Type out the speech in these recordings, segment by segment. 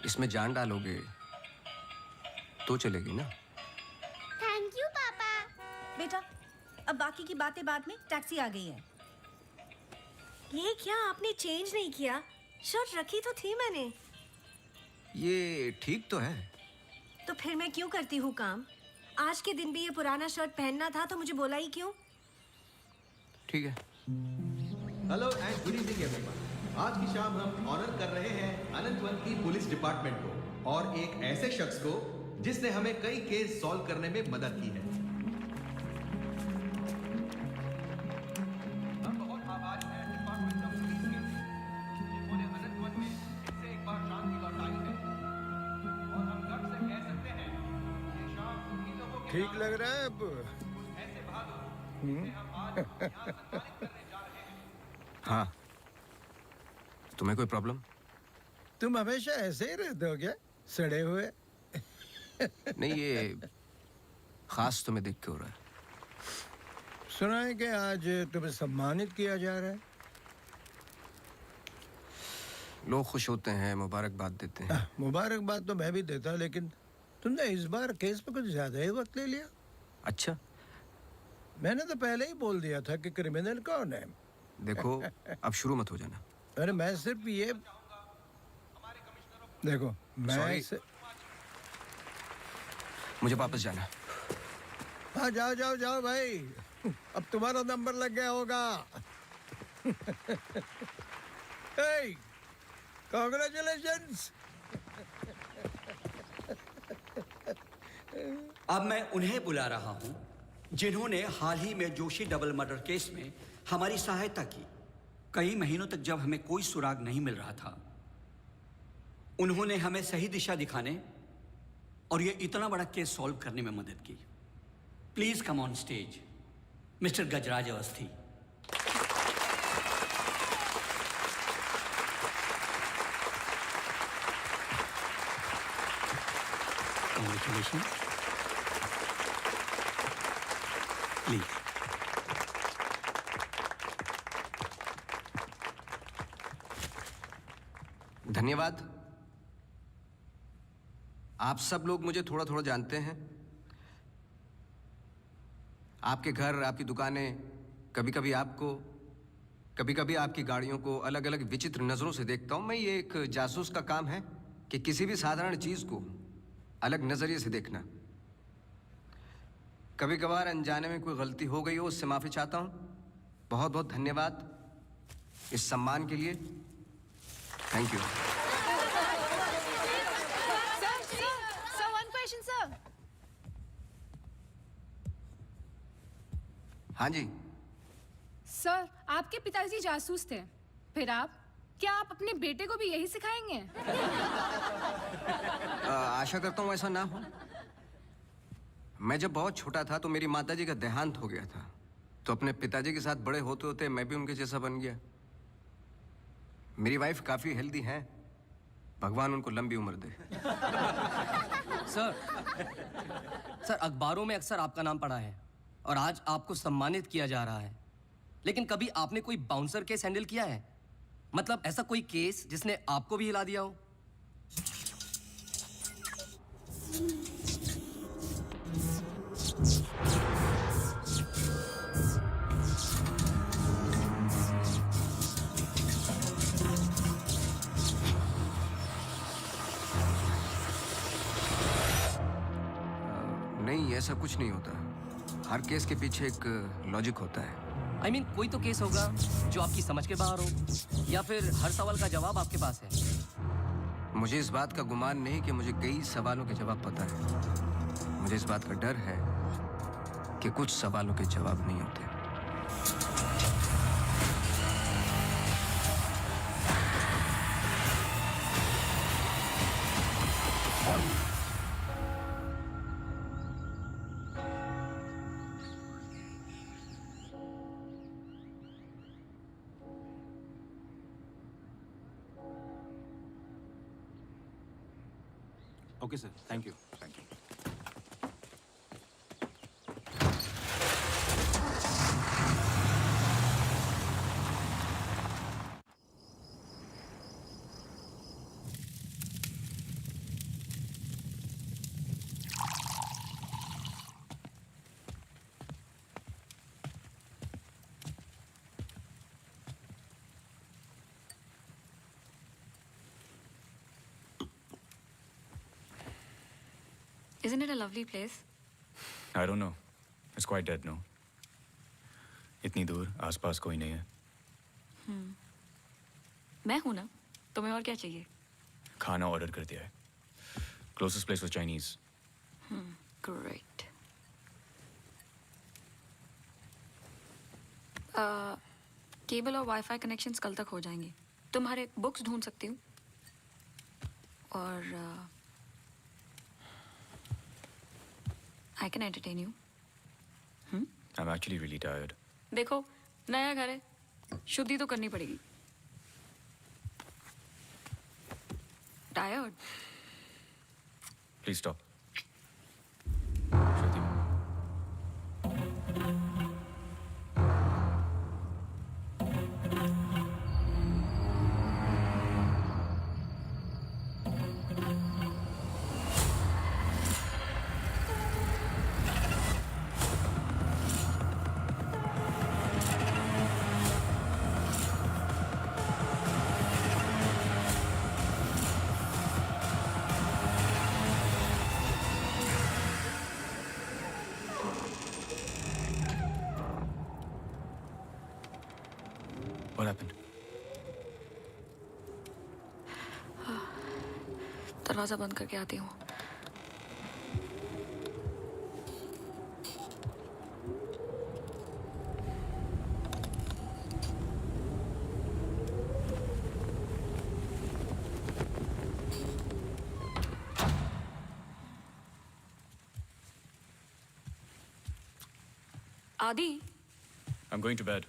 इसमें जान डालोगे तो चलेगी ना। थैंक यू पापा। बेटा, अब बाकी की बातें बाद में, टैक्सी आ गई है। ये क्या आपने चेंज नहीं किया? शर्ट रखी तो थी मैंने। ये ठीक तो है। तो फिर मैं क्यों करती हूँ काम? आज के दिन भी ये पुराना शर्ट पहनना था तो मुझे बोला ही क्यों? ठीक है। Hello and good evening everyone. आज की शाम हम ऑनर कर रहे हैं अनंतवन की पुलिस डिपार्टमेंट को और एक ऐसे शख्स को जिसने हमें कई केस सॉल्व करने में मदद की है। हम बहुत आभारी हैं डिपार्टमेंट ऑफ पुलिस के, जिन्होंने अनंतवन में फिर से एक बार शांति लौटाई है और हम गर्व से कह सकते हैं कि शाम उन्हीं लोगों के ठीक लग रहा है अब? ऐसे बहादुर जिसे हम आज यहाँ सम्मानित करने जा रहे हैं। हाँ, तुम्हें कोई प्रॉब्लम? तुम हमेशा ऐसे ही रहते हो क्या, सड़े हुए? नहीं, ये खास तुम्हें देख के हो रहा है। सुना है कि आज तुम्हें सम्मानित किया जा रहा है। लोग खुश होते हैं, मुबारकबाद देते हैं। मुबारकबाद तो मैं भी देता, लेकिन तुमने इस बार केस पे कुछ ज्यादा ही वक्त ले लिया। अच्छा, मैंने तो पहले ही बोल दिया था कि क्रिमिनल कौन है। देखो अब शुरू मत हो जाना। अरे मैं सिर्फ ये देखो, मैं Sorry. मुझे वापस जाना है। हाँ, जाओ जाओ जाओ भाई, अब तुम्हारा नंबर लग गया होगा। hey, congratulations! अब मैं उन्हें बुला रहा हूं जिन्होंने हाल ही में जोशी डबल मर्डर केस में हमारी सहायता की। कई महीनों तक जब हमें कोई सुराग नहीं मिल रहा था, उन्होंने हमें सही दिशा दिखाने और ये इतना बड़ा केस सॉल्व करने में मदद की। Please come on stage mister Gajraj Awasthi. Congratulations. Please. धन्यवाद। आप सब लोग मुझे थोड़ा थोड़ा जानते हैं। आपके घर, आपकी दुकानें, कभी कभी आपको, कभी कभी आपकी गाड़ियों को अलग अलग विचित्र नज़रों से देखता हूं। मैं ये एक जासूस का काम है कि किसी भी साधारण चीज़ को अलग नज़रिए से देखना। कभी कभार अनजाने में कोई गलती हो गई हो, उससे माफ़ी चाहता हूं। बहुत बहुत धन्यवाद इस सम्मान के लिए। Thank you. Sir, one question, sir. हाँ जी। सर, आपके पिताजी जासूस थे, फिर आप? क्या आप अपने बेटे को भी यही सिखाएंगे? आशा करता हूँ ऐसा ना हो। मैं जब बहुत छोटा था तो मेरी माताजी का देहांत हो गया था, तो अपने पिताजी के साथ बड़े होते होते मैं भी उनके जैसा बन गया। मेरी वाइफ काफी हेल्दी है, भगवान उनको लंबी उम्र दे। सर अखबारों में अक्सर आपका नाम पड़ा है और आज आपको सम्मानित किया जा रहा है, लेकिन कभी आपने कोई बाउंसर केस हैंडल किया है? मतलब ऐसा कोई केस जिसने आपको भी हिला दिया हो? नहीं, ऐसा कुछ नहीं होता। हर केस के पीछे एक लॉजिक होता है। I mean, कोई तो केस होगा जो आपकी समझ के बाहर हो, या फिर हर सवाल का जवाब आपके पास है। मुझे इस बात का गुमान नहीं कि मुझे कई सवालों के जवाब पता है। मुझे इस बात का डर है कि कुछ सवालों के जवाब नहीं होते। Okay, sir. Thank you. Thank you. Isn't it a lovely place? I don't know. It's quite dead, no? इतनी दूर आसपास कोई नहीं है. मैं हूं ना. तुम्हें और क्या चाहिए? खाना ऑर्डर कर दिया है. Closest place was Chinese. Great. Cable और वाईफाई कनेक्शंस कल तक हो जाएंगे. तुम्हारे बुक्स ढूंढ सकती हूँ. और I can entertain you. I'm actually really tired. देखो, नया घर है. शुद्धि तो करनी पड़ेगी. Tired? Please stop. Shruti. What happened? दरवाजा बंद करके आती हूँ. आदि. I'm going to bed.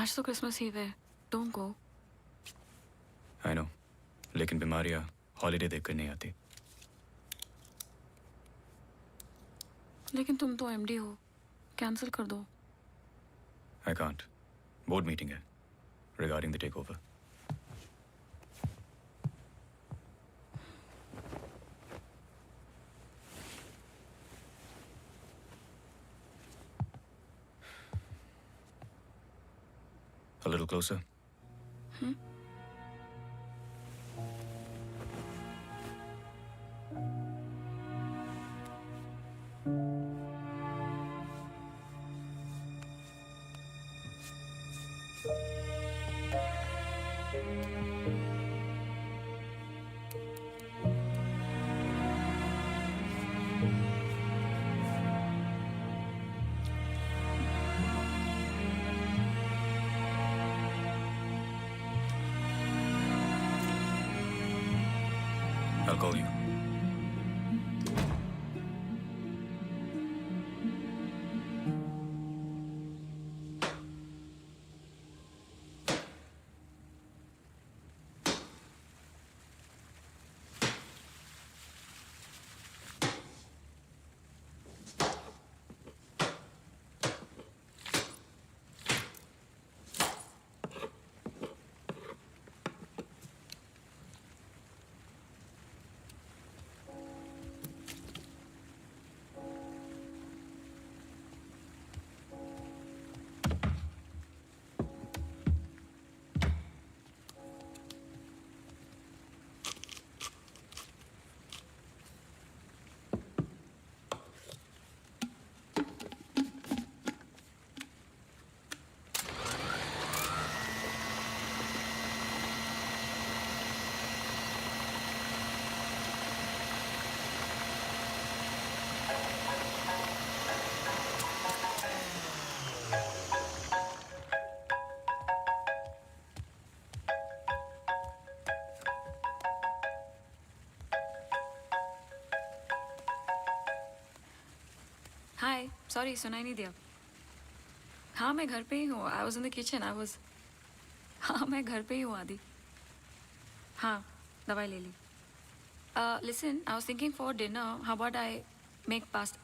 आज तो क्रिसमस ईव है. Don't go. I know. लेकिन बीमारियां हॉलीडे देखकर नहीं आती. लेकिन तुम तो एमडी हो. कैंसिल कर दो. I can't. Board meeting है. Regarding the takeover. A little closer. I'll call you. Hi. Sorry, सुनाई नहीं दिया. हाँ, मैं घर पे ही हूँ. I was in the kitchen. हाँ, मैं घर पे ही हूँ आदि. हाँ, दवाई ले ली. Listen, I was thinking for dinner, how about I make pasta?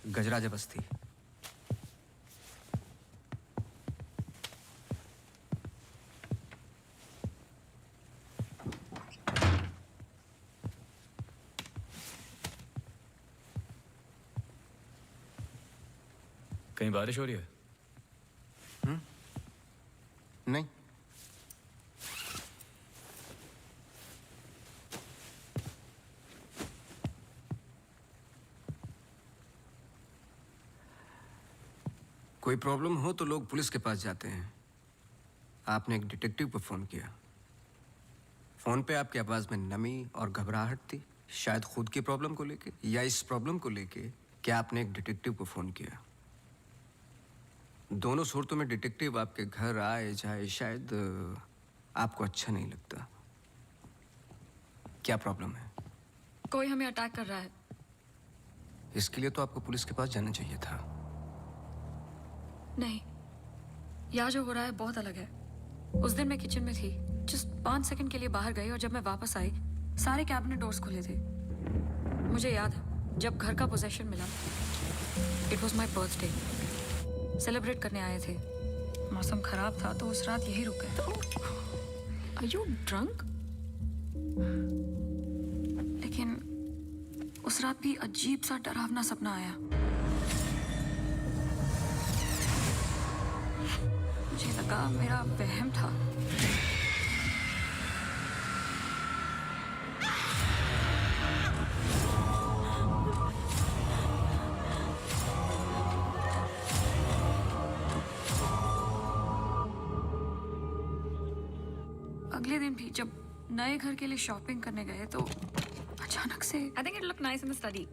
गजराज बस्ती। कहीं बारिश हो रही है? नहीं। कोई प्रॉब्लम हो तो लोग पुलिस के पास जाते हैं। आपने एक डिटेक्टिव को फोन किया। फोन पे आपकी आवाज में नमी और घबराहट थी, शायद खुद की प्रॉब्लम को लेके या इस प्रॉब्लम को लेके कि आपने एक डिटेक्टिव को फोन किया। दोनों सूरतों में डिटेक्टिव आपके घर आए जाए शायद आपको अच्छा नहीं लगता। क्या प्रॉब्लम है? कोई हमें अटैक कर रहा है। इसके लिए तो आपको पुलिस के पास जाना चाहिए था। नहीं, यहाँ जो हो रहा है बहुत अलग है। उस दिन मैं किचन में थी, जस्ट 5 सेकंड के लिए बाहर गई और जब मैं वापस आई सारे कैबिनेट डोर्स खुले थे। मुझे याद है जब घर का पोजेशन मिला, it was my birthday, celebrate करने आए थे। मौसम खराब था तो उस रात यही रुक गए। Are you drunk? लेकिन उस रात भी अजीब सा डरावना सपना आया। मुझे लगा मेरा वहम था। अगले दिन भी जब नए घर के लिए शॉपिंग करने गए तो अचानक से I think it look nice in the study.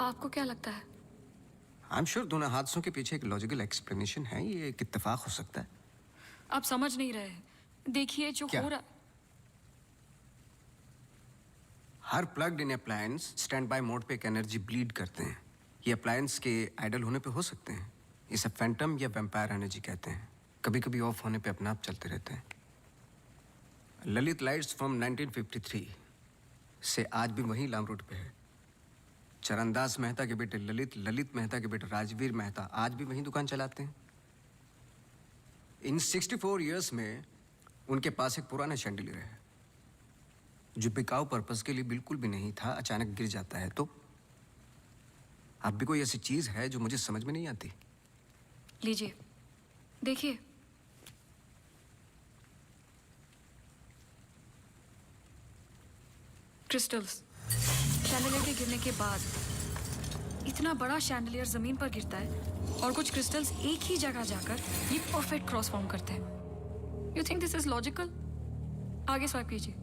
आपको क्या लगता है? आई एम श्योर दोनों हादसों के पीछे एक लॉजिकल एक्सप्लेनेशन है, ये एक इत्तेफाक हो सकता है। आप समझ नहीं रहे हैं। देखिए जो क्या? हो रहा हर plugged in appliance standby mode पे एक एनर्जी ब्लीड करते हैं। ये अप्लायंस के आइडल होने पे हो सकते हैं। इसे फैंटम या वैम्पायर एनर्जी कहते हैं। कभी कभी ऑफ होने पे अपने आप चलते रहते हैं। ललित लाइट्स फ्रॉम 1953 से आज भी वही लाम रोड पे है। चरणदास मेहता के बेटे ललित, ललित मेहता के बेटे राजवीर मेहता आज भी वही दुकान चलाते हैं। इन 64 इयर्स में उनके पास एक पुराना शैंडलियर है जो बिकाऊ पर्पस के लिए बिल्कुल भी नहीं था, अचानक गिर जाता है। तो अब भी कोई ऐसी चीज है जो मुझे समझ में नहीं आती। लीजिए देखिए। क्रिस्टल्स। शैंडलियर के गिरने के बाद इतना बड़ा शैंडलियर जमीन पर गिरता है और कुछ क्रिस्टल्स एक ही जगह जाकर ये परफेक्ट क्रॉस फॉर्म करते हैं। You think this is logical? आगे स्वाइप कीजिए।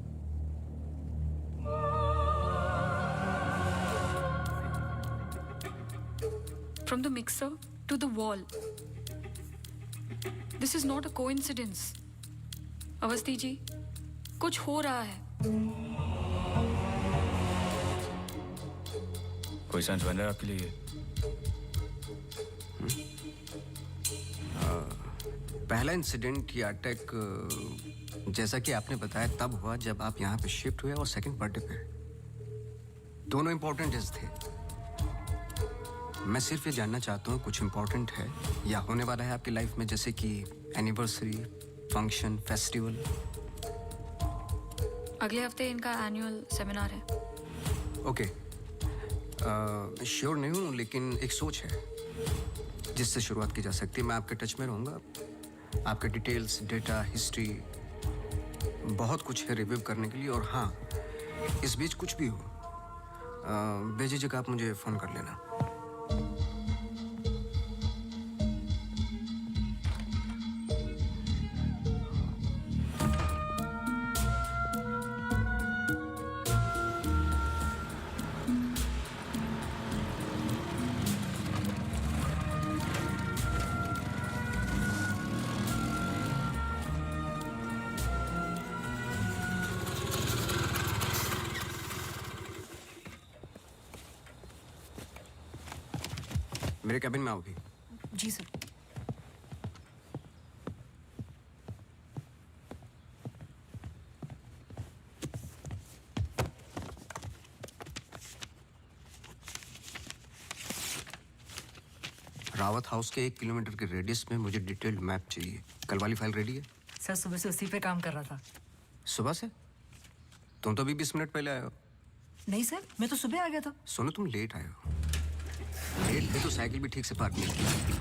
From the mixer to the wall. This is not a coincidence. Awasthi ji, कुछ हो रहा है। कोई सेंस बन रहा है आपके लिए? पहला इंसिडेंट या अटैक जैसा कि आपने बताया तब हुआ जब आप यहाँ पे शिफ्ट हुए और सेकंड बर्थडे पे। दोनों इंपॉर्टेंट डेज थे। मैं सिर्फ ये जानना चाहता हूँ कुछ इंपॉर्टेंट है या होने वाला है आपकी लाइफ में, जैसे कि एनिवर्सरी, फंक्शन, फेस्टिवल। अगले हफ्ते इनका एनुअल सेमिनार है। ओके, श्योर नहीं हूँ लेकिन एक सोच है जिससे शुरुआत की जा सकती है। मैं आपके टच में रहूँगा। आपके डिटेल्स, डेटा, हिस्ट्री बहुत कुछ है रिव्यू करने के लिए। और हाँ, इस बीच कुछ भी हो बेझिझक आप मुझे फ़ोन कर लेना। मेरे कैबिन में आओ भी। जी सर। रावत हाउस के 1 किलोमीटर के रेडियस में मुझे डिटेल्ड मैप चाहिए। कल वाली फाइल रेडी है? सर सुबह से उसी पे काम कर रहा था। सुबह से? तुम तो अभी 20 मिनट पहले आए हो। नहीं सर, मैं तो सुबह आ गया था। सुनो, तुम लेट आए हो। लेट थे तो साइकिल भी ठीक से पार्क नहीं की।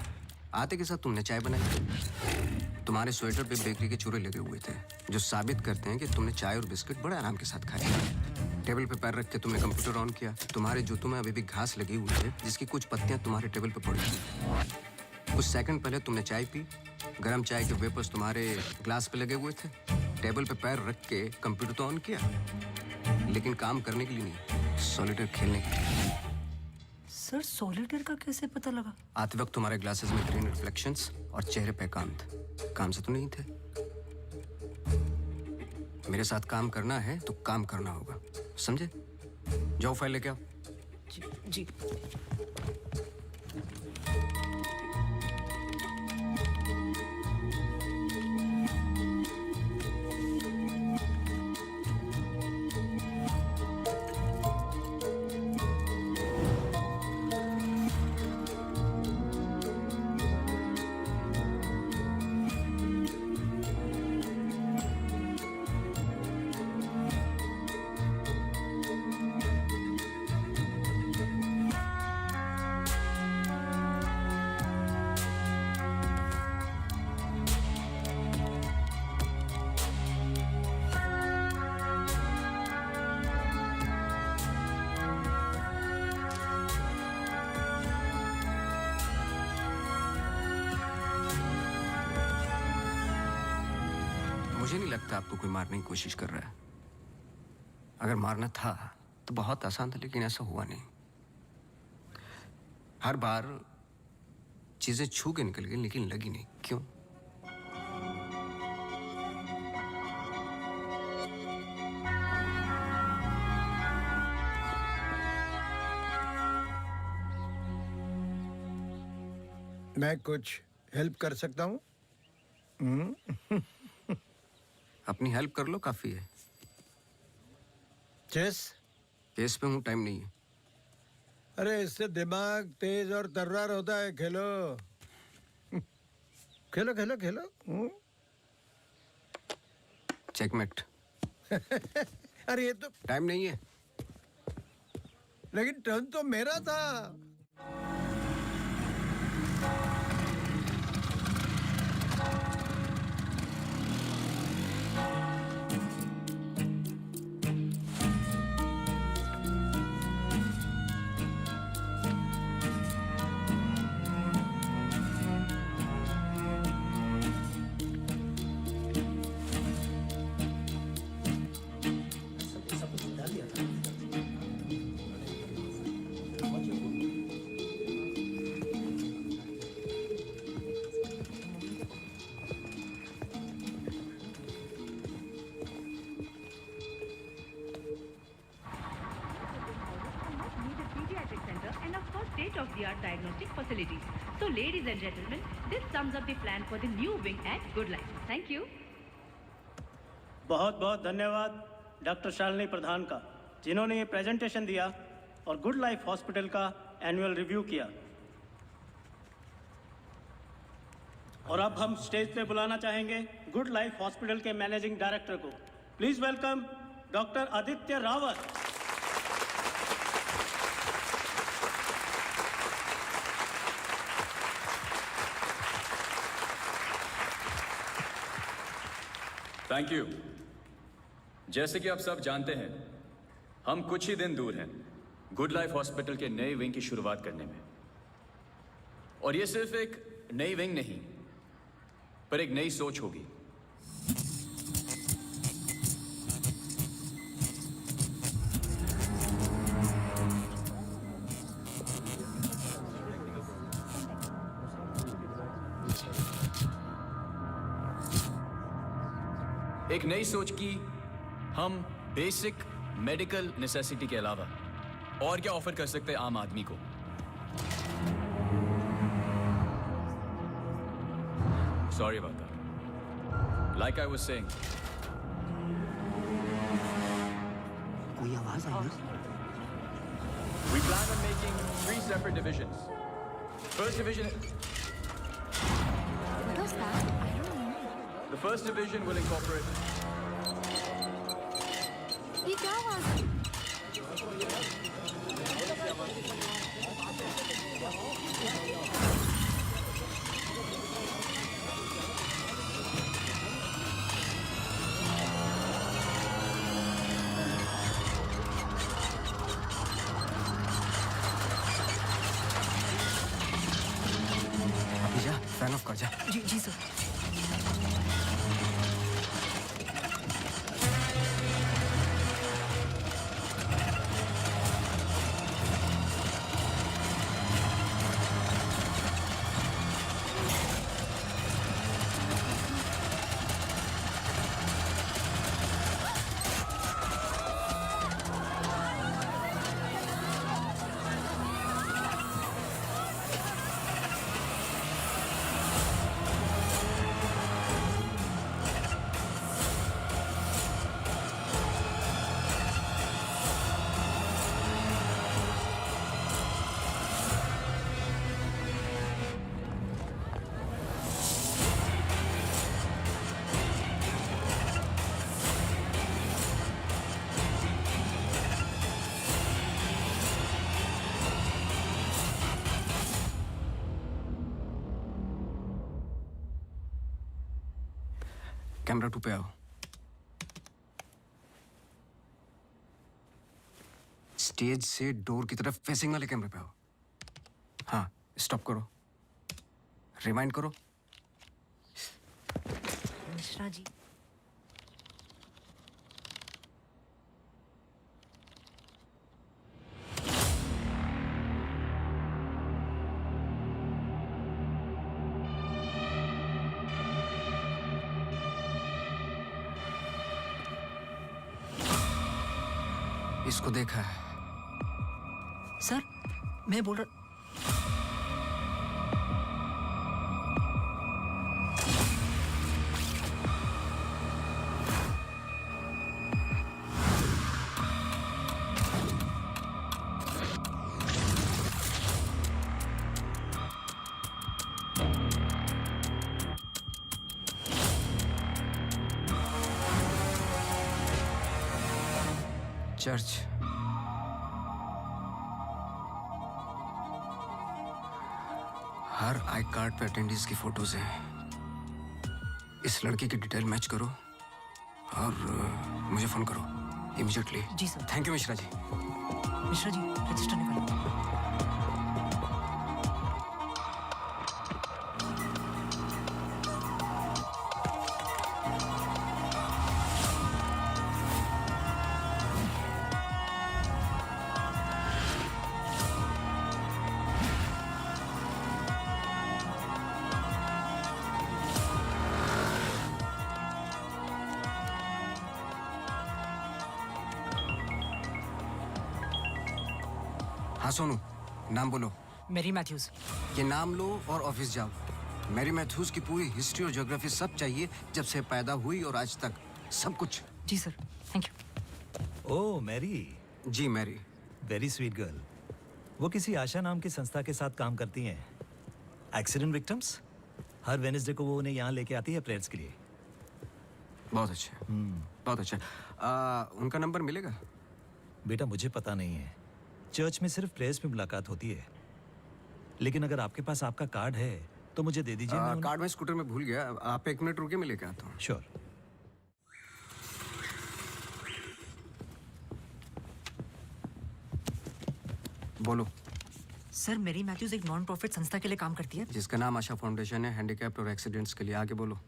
आते के साथ तुमने चाय बनाई। तुम्हारे स्वेटर पे बेकरी के चूरे लगे हुए थे जो साबित करते हैं कि तुमने चाय और बिस्किट बड़े आराम के साथ खाए। टेबल पे पैर रख के तुमने कंप्यूटर ऑन किया। तुम्हारे जूतों में अभी भी घास लगी हुई है जिसकी कुछ पत्तियां तुम्हारे टेबल पे पड़ी थी। कुछ सेकंड पहले तुमने चाय पी। गर्म चाय के वेपर्स तुम्हारे ग्लास पे लगे हुए थे। टेबल पे पैर रख के कंप्यूटर तो ऑन किया, लेकिन काम करने के लिए नहीं, सॉलिटेयर खेलने के लिए। सर सॉलिटेयर का कैसे पता लगा? आते वक्त तुम्हारे ग्लासेस में ग्रीन रिफ्लेक्शंस और चेहरे पे एकांत। काम से तो नहीं थे। मेरे साथ काम करना है तो काम करना होगा, समझे? जाओ फाइल लेके आओ। जी। मुझे नहीं लगता आपको कोई मारने की कोशिश कर रहा है। अगर मारना था तो बहुत आसान था, लेकिन ऐसा हुआ नहीं। हर बार चीजें छू के निकल गई, लेकिन लगी नहीं। क्यों? मैं कुछ हेल्प कर सकता हूँ? अपनी हेल्प कर लो, काफी है। चेस? केस पे हूँ, टाइम नहीं है। अरे इससे दिमाग तेज और तर्रार होता है। खेलो खेलो खेलो खेलो। चेकमेट। अरे ये तो टाइम नहीं है। लेकिन टर्न तो मेरा था। state-of-the-art diagnostic facilities. So, ladies and gentlemen, this sums up the plan for the new wing at Good Life. Thank you. बहुत बहुत धन्यवाद डॉक्टर शालिनी प्रधान का, जिन्होंने ये प्रेजेंटेशन दिया और गुड लाइफ हॉस्पिटल का एनुअल रिव्यू किया। और अब हम स्टेज पे बुलाना चाहेंगे गुड लाइफ हॉस्पिटल के मैनेजिंग डायरेक्टर को। Please welcome doctor Aditya Rawat. Thank you. जैसे कि आप सब जानते हैं, हम कुछ ही दिन दूर हैं गुड लाइफ हॉस्पिटल के नए विंग की शुरुआत करने में। और ये सिर्फ एक नई विंग नहीं, पर एक नई सोच होगी। एक नई सोच की हम बेसिक मेडिकल नेसेसिटी के अलावा और क्या ऑफर कर सकते हैं आम आदमी को। Sorry about that. Like I was saying, कोई आवाज आई ना? we plan on making 3 separate divisions. First division, the first division will incorporate ये क्या आवाज है? अभी जा, फैन ऑफ कर जा। जी जी सर। कैमरा 2 पे आओ। स्टेज से डोर की तरफ फेसिंग वाले कैमरे पे आओ। हाँ, स्टॉप करो, रिवाइंड करो। मिश्रा जी, इसको देखा है। सर मैं बोल रहा चर्च। हर आई कार्ड पे अटेंडेंस की फोटोज हैं। इस लड़के की डिटेल मैच करो और मुझे फोन करो इमीडिएटली। जी sir. Thank you Mishra ji. Mishra ji register निकालो। हाँ सोनू, नाम बोलो। Mary Mathews. ये नाम लो और ऑफिस जाओ। मैरी मैथ्यूज की पूरी हिस्ट्री और ज्योग्राफी सब चाहिए, जब से पैदा हुई और आज तक सब कुछ। जी sir thank you. Oh Mary. जी मैरी। Very sweet girl. वो किसी आशा नाम की संस्था के साथ काम करती हैं। Accident victims. हर वेडनेसडे को वो उन्हें यहाँ लेके आती है प्रेयर्स के लिए। बहुत अच्छा। बहुत अच्छा। उनका नंबर मिलेगा? बेटा मुझे पता नहीं है, चर्च में सिर्फ प्रेयर्स में मुलाकात होती है। लेकिन अगर आपके पास आपका कार्ड है तो मुझे दे दीजिए। कार्ड मैं स्कूटर में भूल गया, आप 1 मिनट रुके, मैं लेके आता हूँ। श्योर। बोलो। सर मैरी मैथ्यूज एक नॉन प्रॉफिट संस्था के लिए काम करती है जिसका नाम आशा फाउंडेशन है, हैंडीकैप्ड और एक्सीडेंट्स के लिए। आगे बोलो।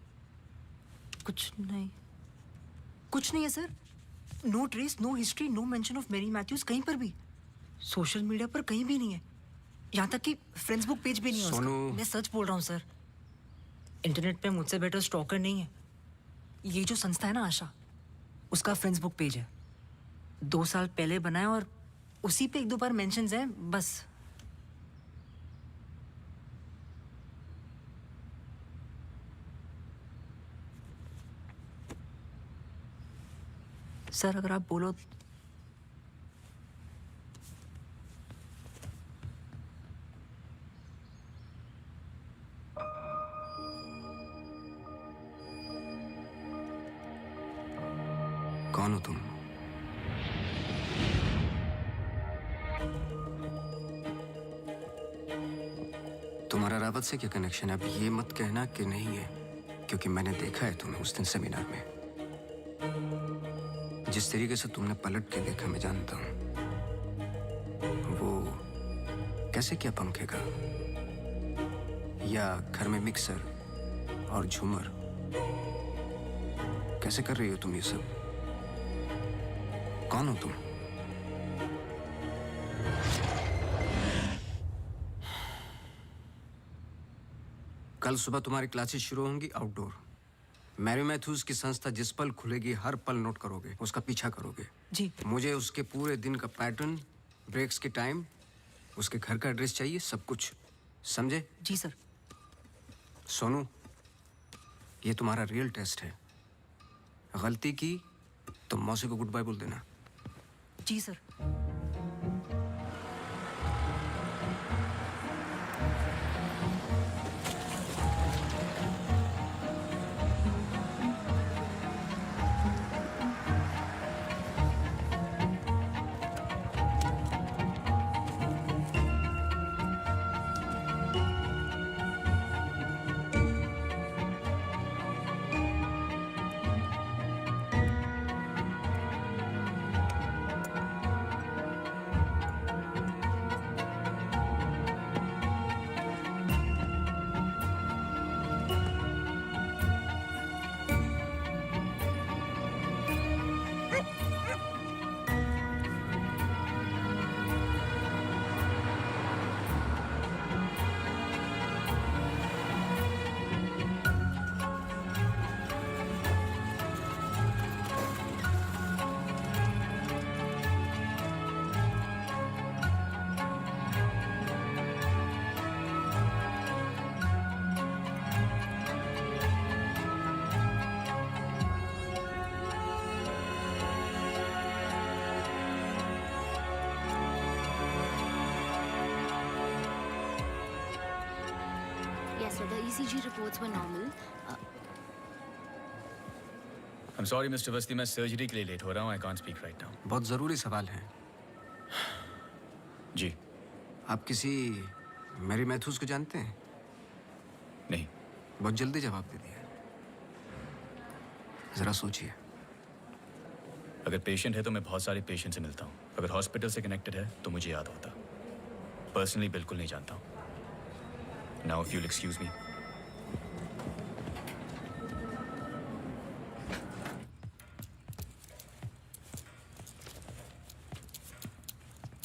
कुछ नहीं, कुछ नहीं है sir. No trace, no history, no mention of Mary Mathews कहीं पर भी। सोशल मीडिया पर कहीं भी नहीं है, यहाँ तक कि फ्रेंड्स बुक पेज भी नहीं है उसका। मैं सच बोल रहा हूँ सर, इंटरनेट पे मुझसे बेटर स्टॉकर नहीं है। ये जो संस्था है ना आशा, उसका फ्रेंड्स बुक पेज है, 2 साल पहले बनाया और उसी पे 1-2 बार मेंशंस हैं बस। सर अगर आप बोलो। कौन हो तुम? तुम्हारा रावत से क्या कनेक्शन है? अब ये मत कहना कि नहीं है, क्योंकि मैंने देखा है तुम्हें उस दिन सेमिनार में। जिस तरीके से तुमने पलट के देखा मैं जानता हूं। वो कैसे किया पंखे का, या घर में मिक्सर और झूमर, कैसे कर रही हो तुम ये सब? कौन हो तुम? कल सुबह तुम्हारी क्लासेस शुरू होंगी आउटडोर। मैरी मैथ्यूज की संस्था जिस पल खुलेगी हर पल नोट करोगे, उसका पीछा करोगे। जी। मुझे उसके पूरे दिन का पैटर्न, ब्रेक्स के टाइम, उसके घर का एड्रेस चाहिए, सब कुछ। समझे? जी सर। सोनू, ये तुम्हारा रियल टेस्ट है। गलती की तो मौसी को गुड बाय बोल देना। जी sir. sir. The ECG reports were normal. I'm sorry, Mr. Awasthi, मैं सर्जरी के लिए लेट हो रहा हूँ. I can't speak right now. बहुत ज़रूरी सवाल है. जी. आप किसी मैरी मैथ्यूज को जानते हैं? नहीं. बहुत जल्दी जवाब दे दिया. ज़रा सोचिए. अगर पेशेंट है तो मैं बहुत सारे पेशेंट से मिलता हूँ. अगर हॉस्पिटल से कनेक्टेड है तो मुझे याद होता. पर्सनली बिल्कुल नहीं जानता हूँ. Now if you'll excuse me.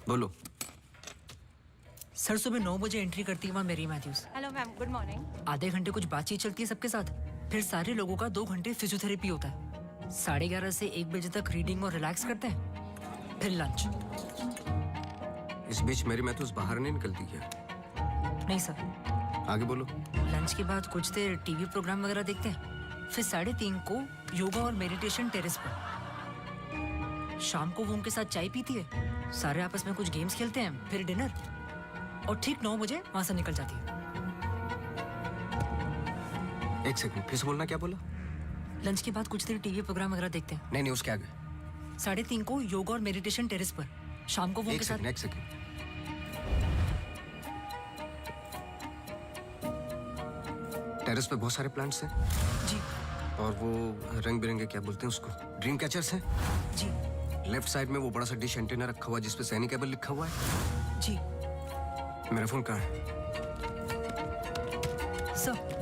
बोलो. सर सुबह 9 बजे एंट्री करती है वहाँ Mary Mathews. Hello ma'am, good morning. आधे घंटे कुछ बातचीत चलती है सबके साथ, फिर सारे लोगों का 2 घंटे फिजियोथेरेपी होता है. 11:30 से 1 बजे तक रीडिंग और रिलैक्स करते हैं, फिर लंच. इस बीच मेरी मैथ्यूज बाहर नहीं निकलती क्या? नहीं सर. आगे बोलो. लंच के बाद कुछ देर टीवी प्रोग्राम वगैरह देखते हैं, फिर 3:30 को योगा और मेडिटेशन टेरेस पर. शाम को वो उनके साथ चाय पीती है, सारे आपस में कुछ गेम्स खेलते हैं, फिर डिनर, और ठीक 9 बजे वहां से निकल जाती है. 1 सेकंड, फिर से बोलना. क्या बोला? लंच के बाद कुछ देर टीवी प्रोग्राम वगैरह देखते हैं. नहीं, उसके आगे. 3:30 को योगा और मेडिटेशन टेरेस पर. शाम को वो उनके साथ. एक सेकंड. टेरेस पे बहुत सारे प्लांट्स हैं. जी. और वो रंग बिरंगे क्या बोलते हैं उसको, ड्रीम कैचर्स हैं. जी. लेफ्ट साइड में वो बड़ा सा डिश एंटीना रखा हुआ है जिसपे सैनिक केबल लिखा हुआ है. जी. मेरा फोन कहाँ है? Sir.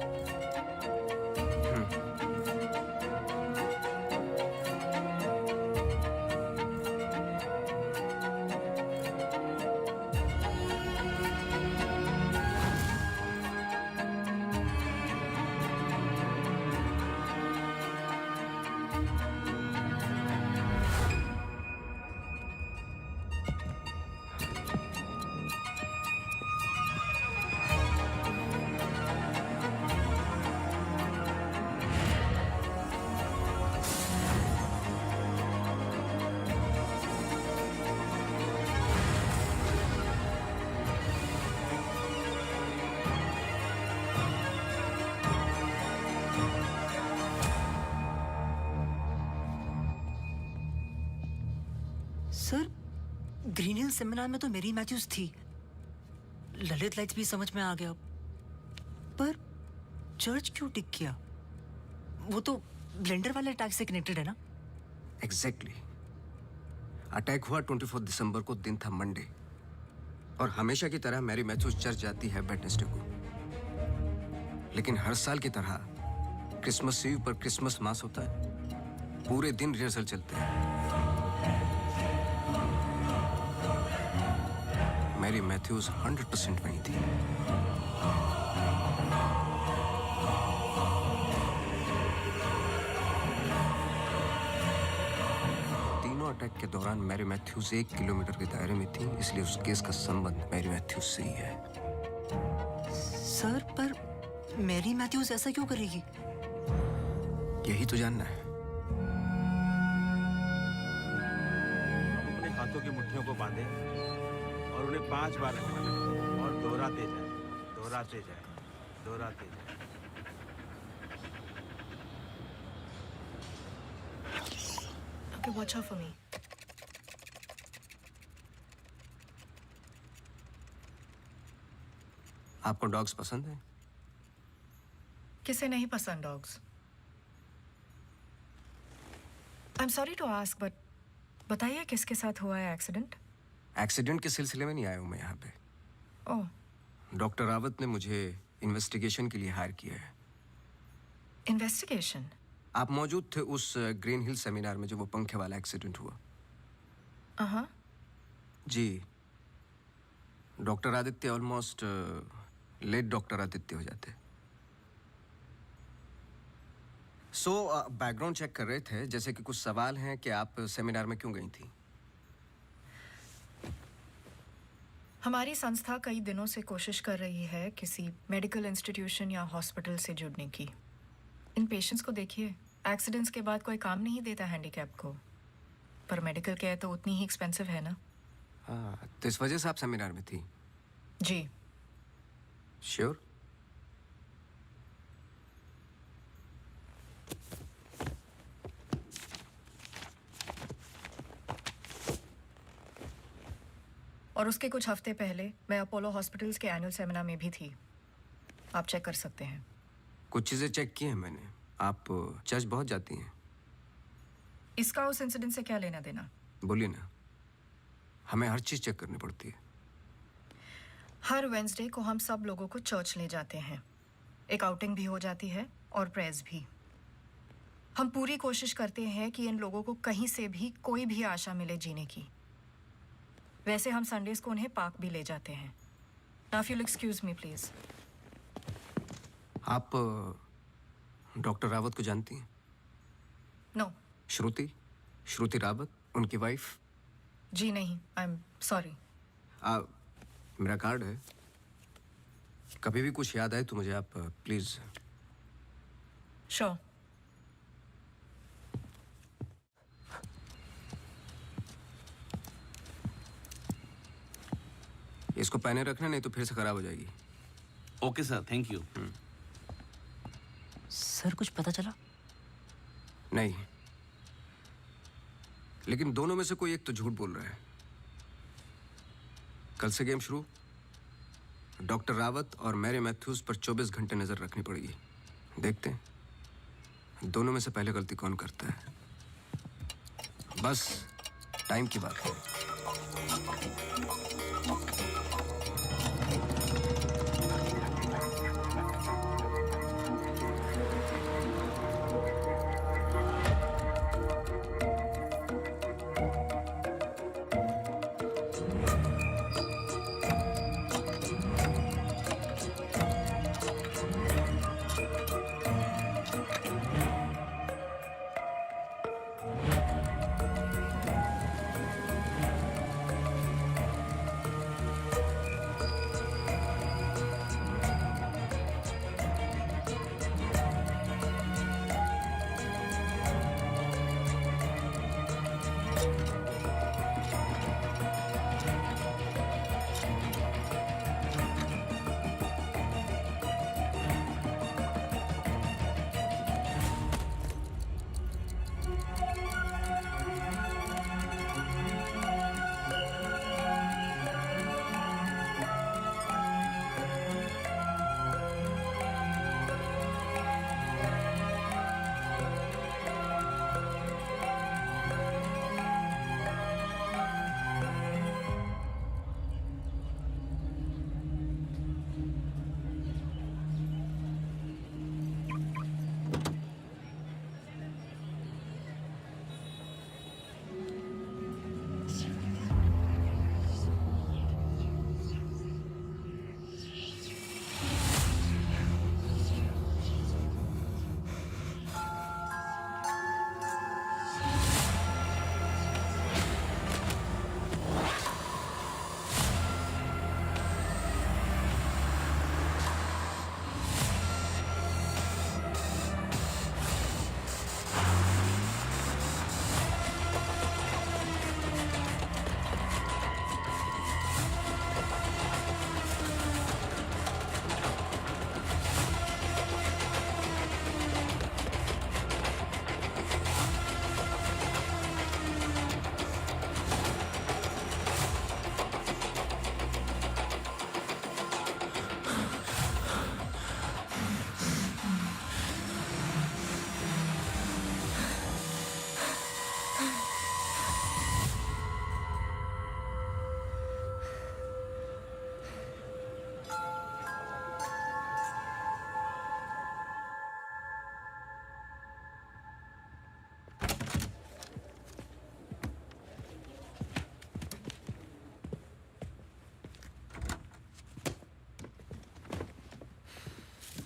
Sir, Green Hill seminar में तो मेरी मैथ्यूज थी. ललित लाइट्स भी समझ में आ गया, पर चर्च क्यों टिक किया? वो तो ब्लेंडर वाले अटैक से कनेक्टेड है ना? एग्जैक्टली. अटैक हुआ 24 दिसंबर को, दिन था मंडे, और हमेशा की तरह मैरी मैथ्यूज चर्च जाती है वेडनेसडे को. लेकिन हर साल की तरह क्रिसमस ईव पर क्रिसमस मास होता है. पूरे दिन रिहर्सल चलते हैं. मैरी मैथ्यूज 100% वहीं थी. तीनों अटैक के दौरान मैरी मैथ्यूज 1 किलोमीटर के दायरे में थी, इसलिए उस केस का संबंध मैरी मैथ्यूज से ही है. सर, पर मैरी मैथ्यूज ऐसा क्यों करेगी? यही तो जानना है. अपने हाथों की मुट्ठियों को बांधे और उन्हें 5 बार घुमाएं और दोहराते जाएं, दोहराते जाएं, दोहराते जाएं. Okay, watch out for me. आपको डॉग्स पसंद है? किसे नहीं पसंद dogs? I am sorry to ask, but बताइए किसके साथ हुआ है एक्सीडेंट? एक्सीडेंट के सिलसिले में नहीं आया हूं मैं यहाँ पे. ओह. डॉक्टर रावत ने मुझे इन्वेस्टिगेशन के लिए हायर किया है. इन्वेस्टिगेशन? आप मौजूद थे उस ग्रीन हिल सेमिनार में जो वो पंखे वाला एक्सीडेंट हुआ? हाँ. जी. Doctor Aditya almost late doctor Aditya हो जाते. सो बैकग्राउंड चेक कर रहे थे, जैसे कि कुछ सवाल हैं कि आप सेमिनार में क्यों गई थी? हमारी संस्था कई दिनों से कोशिश कर रही है किसी मेडिकल इंस्टीट्यूशन या हॉस्पिटल से जुड़ने की. इन पेशेंट्स को देखिए, एक्सीडेंट्स के बाद कोई काम नहीं देता हैंडीकैप को, पर मेडिकल केयर तो उतनी ही एक्सपेंसिव है ना. हाँ, तो इस वजह से आप सेमिनार में थी? जी. श्योर? और उसके कुछ हफ्ते पहले मैं अपोलो हॉस्पिटल्स के एनुअल सेमिनार में भी थी। आप चेक कर सकते हैं। कुछ चीज़ें चेक की हैं मैंने। आप चर्च बहुत जाती हैं। इसका उस इंसिडेंट से क्या लेना देना? बोलिए ना, हमें हर चीज़ चेक करनी पड़ती है। हर वेंसडे को हम सब लोगों को चर्च ले जाते हैं। एक आउटिंग भी हो जाती है और प्रेयर्स भी। हम पूरी कोशिश करते हैं कि इन लोगों को कहीं से भी कोई भी आशा मिले जीने की। वैसे हम संडेज को उन्हें पार्क भी ले जाते हैं। Now if you excuse me please. आप डॉक्टर रावत को जानती हैं? नो। श्रुति रावत, उनकी वाइफ? जी नहीं, आई एम सॉरी। मेरा कार्ड है, कभी भी कुछ याद आए तो मुझे आप प्लीज। श्योर। इसको पहने रखना, नहीं तो फिर से खराब हो जाएगी। Okay sir, thank you. Sir कुछ पता चला? नहीं, लेकिन दोनों में से कोई एक तो झूठ बोल रहा है। कल से गेम शुरू। डॉक्टर रावत और मैरी मैथ्यूज पर 24 घंटे नजर रखनी पड़ेगी। देखते हैं दोनों में से पहले गलती कौन करता है। बस टाइम की बात है।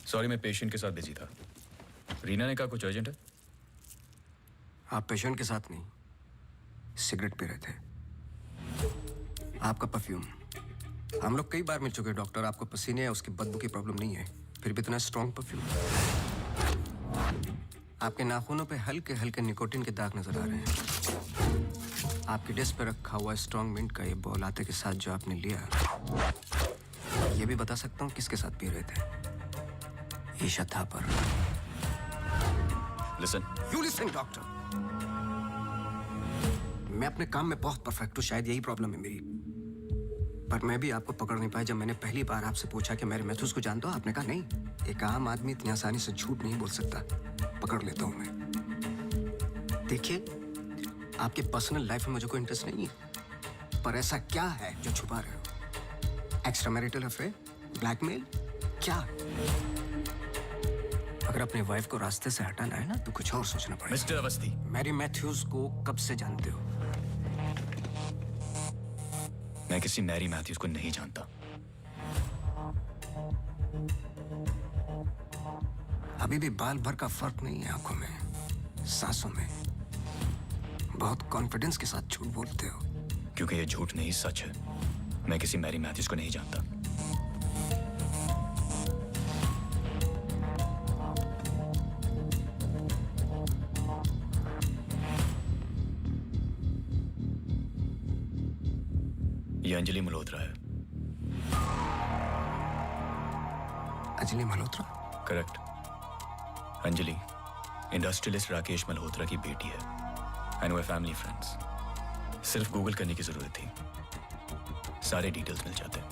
सॉरी, मैं पेशेंट के साथ बिजी था। रीना ने कहा कुछ अर्जेंट है। आप पेशेंट के साथ नहीं, सिगरेट पी रहे थे। आपका परफ्यूम, हम लोग कई बार मिल चुके हैं डॉक्टर। आपको पसीने या उसकी बदबू की प्रॉब्लम नहीं है, फिर भी इतना स्ट्रॉन्ग परफ्यूम। आपके नाखूनों पे हल्के हल्के निकोटिन के दाग नजर आ रहे हैं। आपकी डेस्क पे रखा हुआ स्ट्रॉन्ग मिंट का ये बॉल आते के साथ जो आपने लिया, ये भी बता सकता हूँ किसके साथ पी रहे थे। Isha Thapar. Listen. You listen doctor. मैं अपने काम में बहुत परफेक्ट हूँ, शायद यही प्रॉब्लम है मेरी। पर मैं भी आपको पकड़ नहीं पाया जब मैंने पहली बार आपसे पूछा कि मैरी मैथ्यूज को जानते हो। आपने कहा नहीं, एक आम आदमी इतनी आसानी से झूठ नहीं बोल सकता। पकड़ लेता हूं मैं। देखिए, आपके पर्सनल लाइफ में मुझे कोई इंटरेस्ट नहीं है, पर ऐसा क्या है जो छुपा रहे हो? एक्स्ट्रा मैरिटल अफेयर, ब्लैकमेल, क्या? अगर अपनी वाइफ को रास्ते से हटाना है ना तो कुछ और सोचना पड़ेगा। मिस्टर अवस्थी, मैरी मैथ्यूज को कब से जानते हो? मैं किसी मैरी मैथ्यूज को नहीं जानता। अभी भी बाल भर का फर्क नहीं है आंखों में, सांसों में। बहुत कॉन्फिडेंस के साथ झूठ बोलते हो। क्योंकि ये झूठ नहीं, सच है। मैं किसी मैरी मैथ्यूज को नहीं जानता। ये अंजलि मल्होत्रा है। अंजलि मल्होत्रा? करेक्ट। अंजलि इंडस्ट्रियलिस्ट राकेश मल्होत्रा की बेटी है एंड वे फैमिली फ्रेंड्स। सिर्फ गूगल करने की जरूरत थी, सारे डिटेल्स मिल जाते।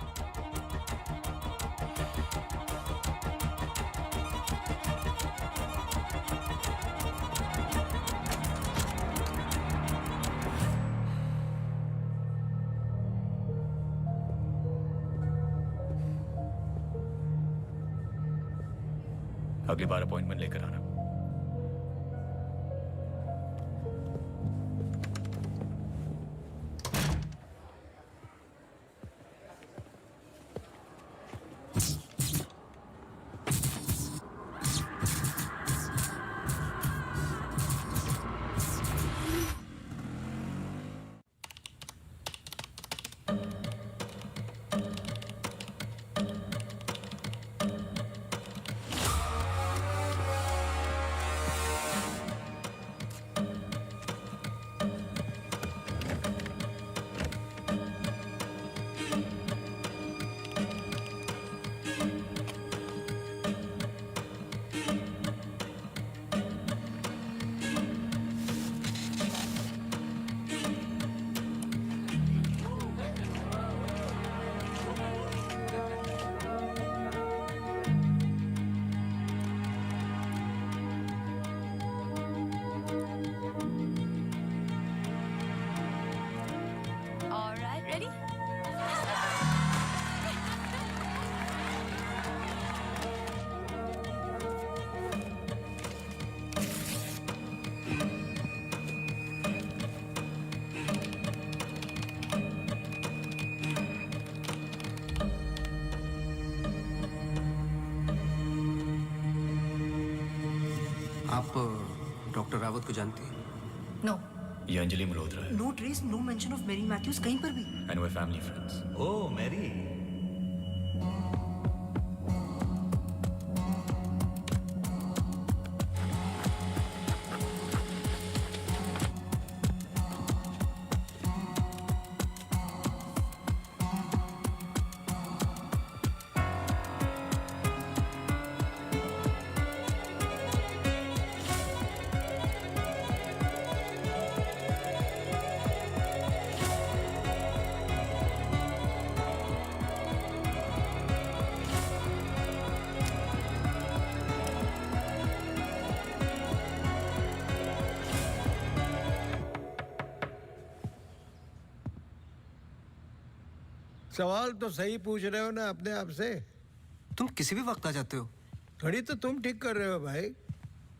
अगली बार अपॉइंटमेंट लेकर आना। आप डॉक्टर रावत को जानती हैं? नो। ये अंजलि मल्होत्रा है no trace, no mention of Mary Mathews कहीं पर भी। एंड वे फैमिली फ्रेंड्स। ओह मैरी, सवाल तो सही पूछ रहे हो ना अपने आप से। तुम किसी भी वक्त आ जाते हो। घड़ी तो तुम ठीक कर रहे हो भाई,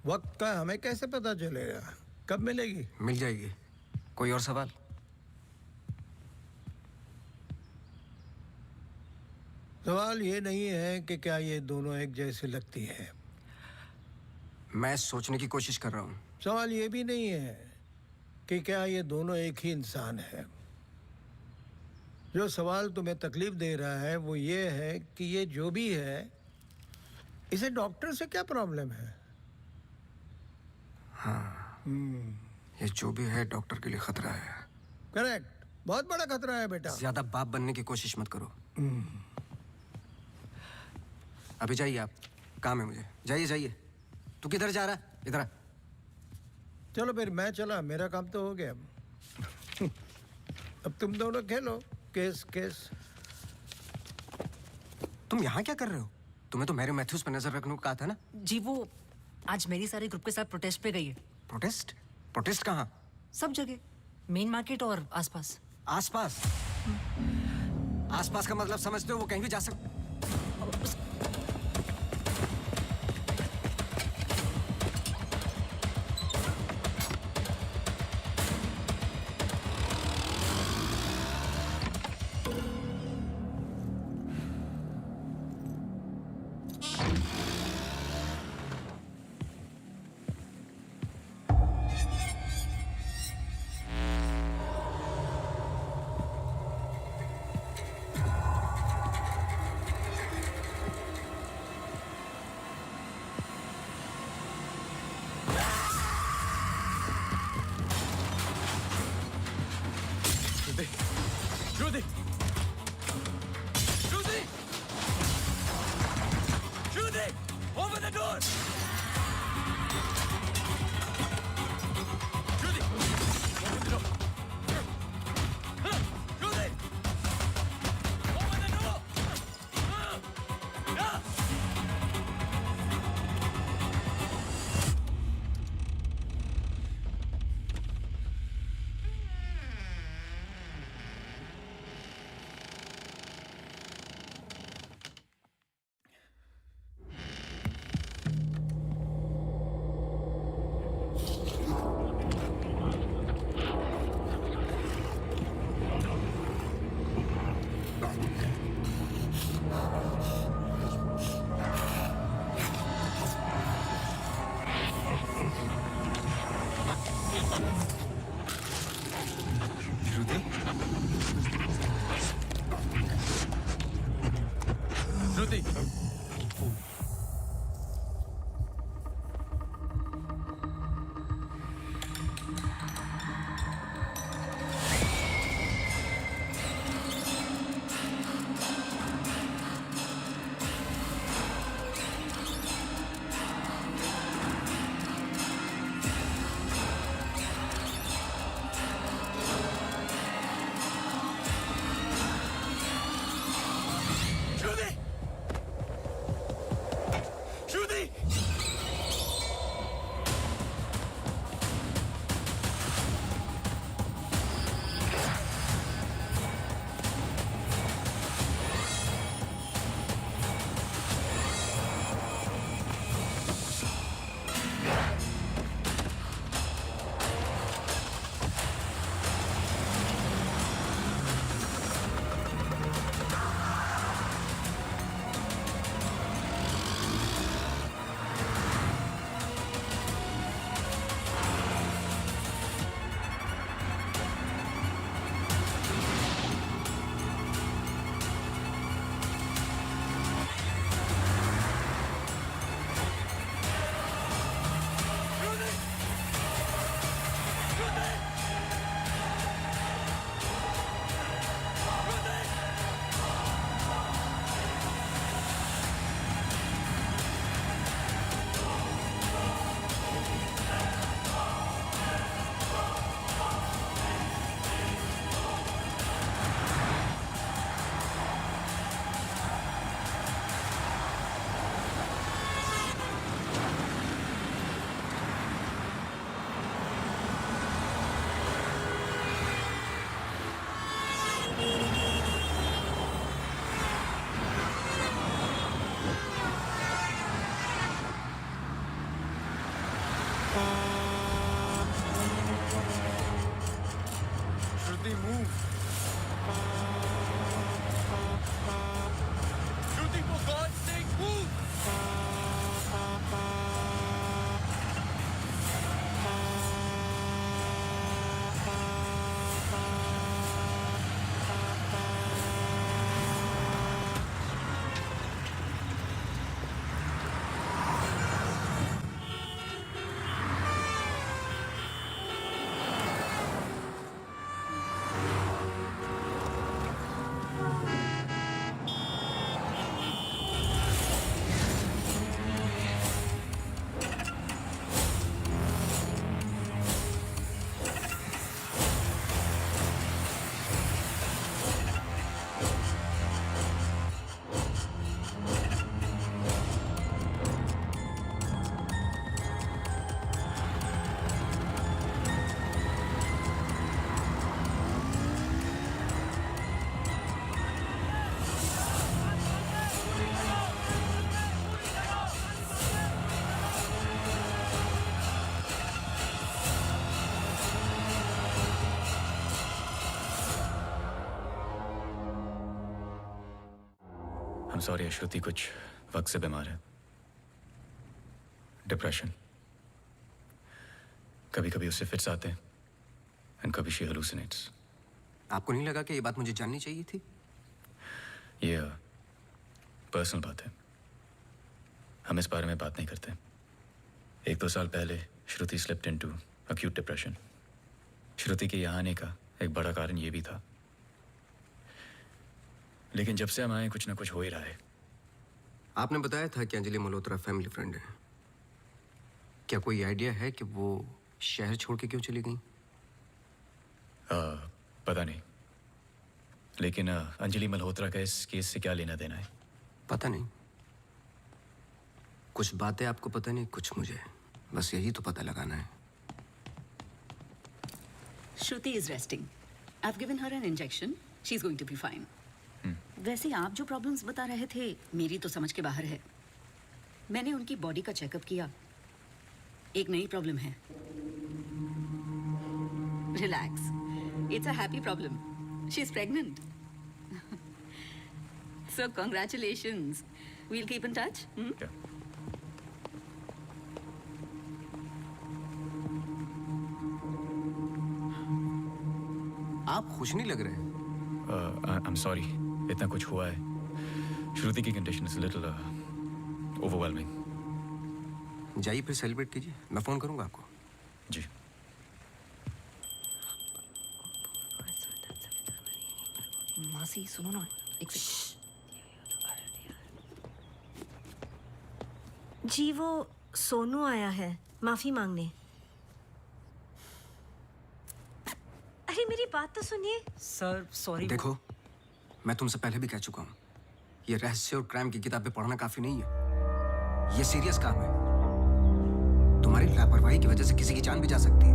वक्त का हमें कैसे पता चलेगा? कब मिलेगी? मिल जाएगी। कोई और सवाल? सवाल ये नहीं है कि क्या ये दोनों एक जैसी लगती है। मैं सोचने की कोशिश कर रहा हूँ। सवाल ये भी नहीं है कि क्या ये दोनों एक ही इंसान है। जो सवाल तुम्हें तकलीफ दे रहा है वो ये है कि ये जो भी है, इसे डॉक्टर से क्या प्रॉब्लम है? हाँ, ये जो भी है डॉक्टर के लिए खतरा है। करेक्ट, बहुत बड़ा खतरा है बेटा। ज्यादा बाप बनने की कोशिश मत करो। अभी जाइए, आप काम है मुझे। जाइए जाइए। तू किधर जा रहा है? इधर आ। चलो फिर मैं चला, मेरा काम तो हो गया। अब तुम दोनों खेलो केस केस। तुम यहाँ क्या कर रहे हो? तुम्हें तो मैरी मैथ्यूज पर नजर रखने को कहा था ना? जी वो आज मेरी सारे ग्रुप के साथ प्रोटेस्ट पे गई है। प्रोटेस्ट? प्रोटेस्ट कहाँ? सब जगह, मेन मार्केट और आसपास। आसपास? आसपास का मतलब समझते हो? वो कहीं भी जा सकते। Judy! Judy! Judy! Open the door! Judy! Open the door! Judy! Open the door! Yeah! Shruti? Shruti! Judy! Judy! Shruti move. Judy, for God's sake, move! I'm sorry, श्रुति कुछ वक्त से बीमार है। डिप्रेशन। कभी कभी उससे फिट्स आते हैं एंड कभी शी हेलुसिनेट्स। आपको नहीं लगा कि ये बात मुझे जाननी चाहिए थी? ये पर्सनल बात है, हम इस बारे में बात नहीं करते। 1-2 साल पहले श्रुति स्लिप्ड इनटू अक्यूट डिप्रेशन। श्रुति के यहाँ आने का एक बड़ा कारण ये भी था, लेकिन जब से हम आए कुछ ना कुछ हो ही रहा है। आपने बताया था कि अंजलि मल्होत्रा फैमिली फ्रेंड है। क्या कोई आइडिया है कि वो शहर छोड़ के क्यों चली गई? पता नहीं, लेकिन अंजलि मल्होत्रा का इस केस से क्या लेना देना है? पता नहीं। कुछ बातें आपको पता नहीं, कुछ मुझे। बस यही तो पता लगाना है। Shruti is resting. I've given her an injection. She's going to be fine. वैसे आप जो प्रॉब्लम्स बता रहे थे मेरी तो समझ के बाहर है। मैंने उनकी बॉडी का चेकअप किया, एक नई प्रॉब्लम है। Relax, it's a happy problem. She is pregnant. So congratulations. We'll keep in touch. आप खुश नहीं लग रहे। आई एम सॉरी, इतना कुछ हुआ है। श्रुति की कंडीशन इज लिटिल ओवरवेलमिंग। जाइए फिर सेलिब्रेट कीजिए, मैं फोन करूंगा आपको। जी। मासी सुनो ना, एक जी वो सोनू आया है माफी मांगने। अरे मेरी बात तो सुनिए। Sir sorry. देखो, मैं तुमसे पहले भी कह चुका हूँ, ये रहस्य और क्राइम की किताबें पढ़ना काफी नहीं है। ये सीरियस काम है। तुम्हारी लापरवाही की वजह से किसी की जान भी जा सकती है।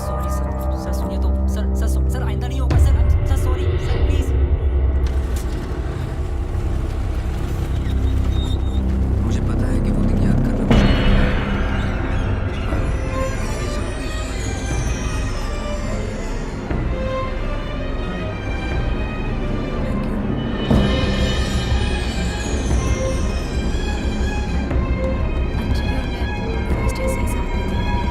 Sorry sir. सर सुनिए तो। सर आइंदा नहीं होगा सर सॉरी सर प्लीज। मुझे पता है कि वो दिन याद करना मुश्किल फर्स्ट ईयर से ही साथ में थे।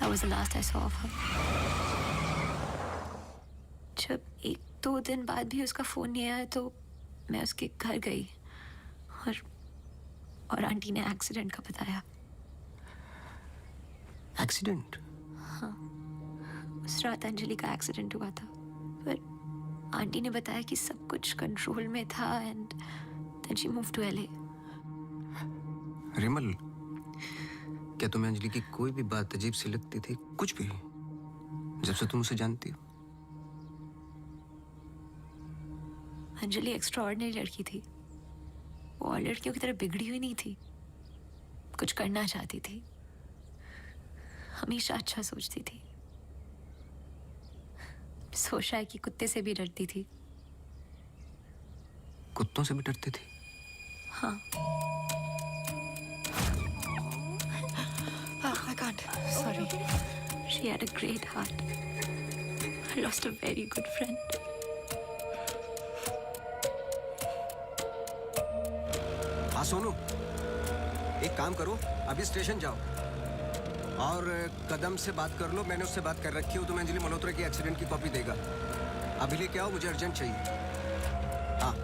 That was the last I saw of her. जब 1-2 दिन बाद भी उसका फोन नहीं आया तो मैं उसके घर गई और आंटी ने एक्सीडेंट का बताया। एक्सीडेंट? हाँ, उस रात अंजलि का एक्सीडेंट हुआ था, पर आंटी ने बताया कि सब कुछ कंट्रोल में था and then she move to LA। Rimal, क्या तुम्हें अंजलि की कोई भी बात अजीब सी लगती थी? कुछ भी, जब से तुम उसे जानती हो? अंजलि एक्स्ट्राऑर्डिनरी लड़की थी। वो और लड़कियों की तरह बिगड़ी हुई नहीं थी। कुछ करना चाहती थी, हमेशा अच्छा सोचती थी। सोचा है कि कुत्ते से भी डरती थी। कुत्तों से भी डरती थी? हाँ। I can't. Sorry. She had a great heart. I lost a very good friend. हाँ सोनू, एक काम करो, अभी स्टेशन जाओ और कदम से बात कर लो। मैंने उससे बात कर रखी है, तुम्हें अंजलि मल्होत्रा की एक्सीडेंट की कॉपी देगा। अभी लेके आओ, मुझे अर्जेंट चाहिए। हाँ।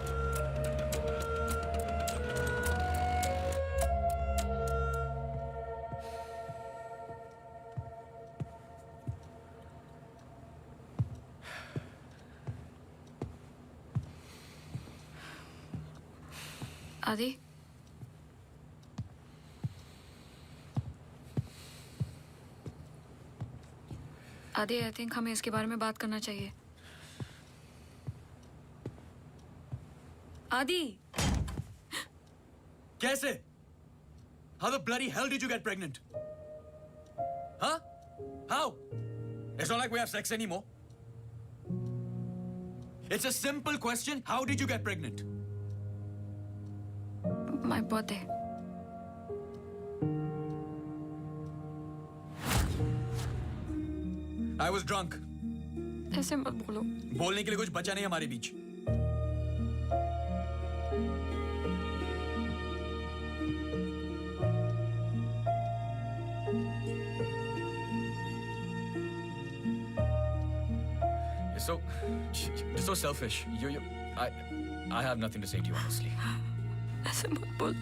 आदि, आदि, आई थिंक हमें इसके बारे में बात करना चाहिए। आदि, कैसे? How the bloody hell did you get pregnant? Huh? How? It's not like we have sex anymore. It's a simple question. How did you get pregnant? My birthday. I was drunk. ऐसे मत बोलो। बोलने के लिए कुछ बचा नहीं हमारे बीच। You're so selfish. I have nothing to say to you, honestly. ऐसे मत बोल।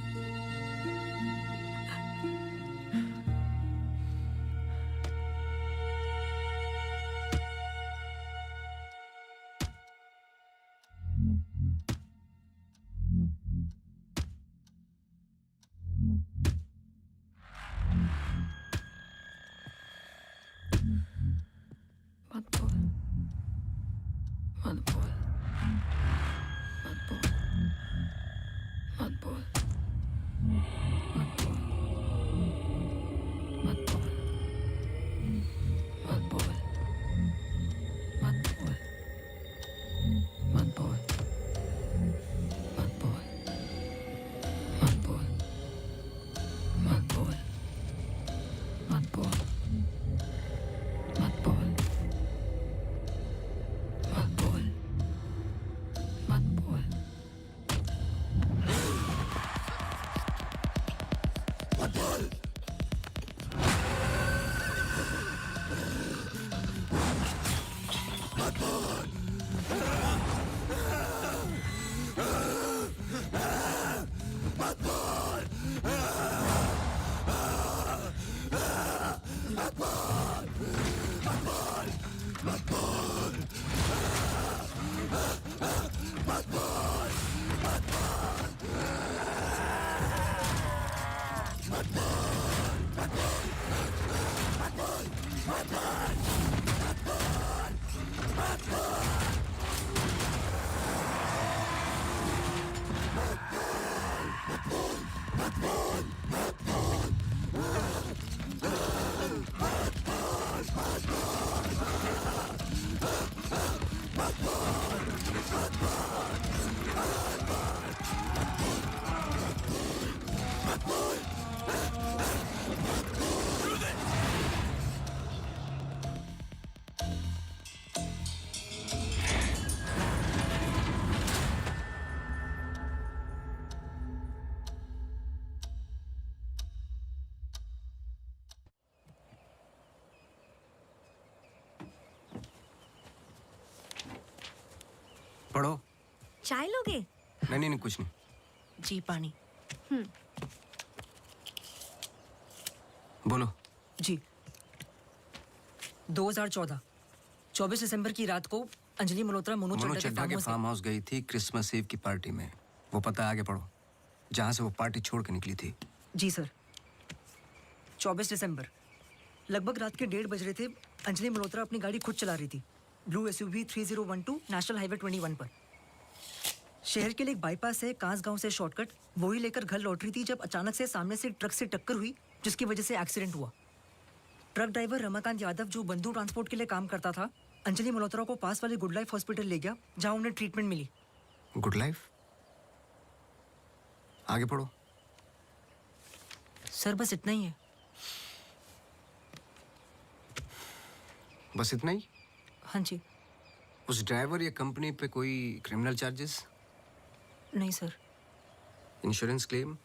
पढ़ो। चाय लोगे? नहीं नहीं नहीं, कुछ नहीं। जी पानी। बोलो। जी 2014 24 दिसंबर की रात को अंजलि मल्होत्रा मोनू मोनू चड्ढा चड्ढा के फार्म हाउस गई थी क्रिसमस ईव की पार्टी में। वो पता आगे पढ़ो, जहाँ से वो पार्टी छोड़ के निकली थी। जी सर। 24 दिसंबर लगभग रात के 1:30 बज रहे थे। अंजलि मल्होत्रा अपनी गाड़ी खुद चला रही थी, ब्लू SUV 3012 नेशनल हाईवे 21 पर। शहर के लिए एक बाईपास है कांस गांव से शॉर्टकट, वही लेकर घर लौट रही थी जब अचानक से सामने से ट्रक से टक्कर हुई, जिसकी वजह से एक्सीडेंट हुआ। ट्रक ड्राइवर रमाकांत यादव, जो बंधु ट्रांसपोर्ट के लिए काम करता था, अंजलि मल्होत्रा को पास वाले गुड लाइफ हॉस्पिटल ले गया, जहां उन्हें ट्रीटमेंट मिली। Good life? आगे पढ़ो। सर बस इतना ही है। बस इतना ही? हाँ जी। उस ड्राइवर या कंपनी पे कोई क्रिमिनल चार्जेस? नहीं सर। Insurance claim?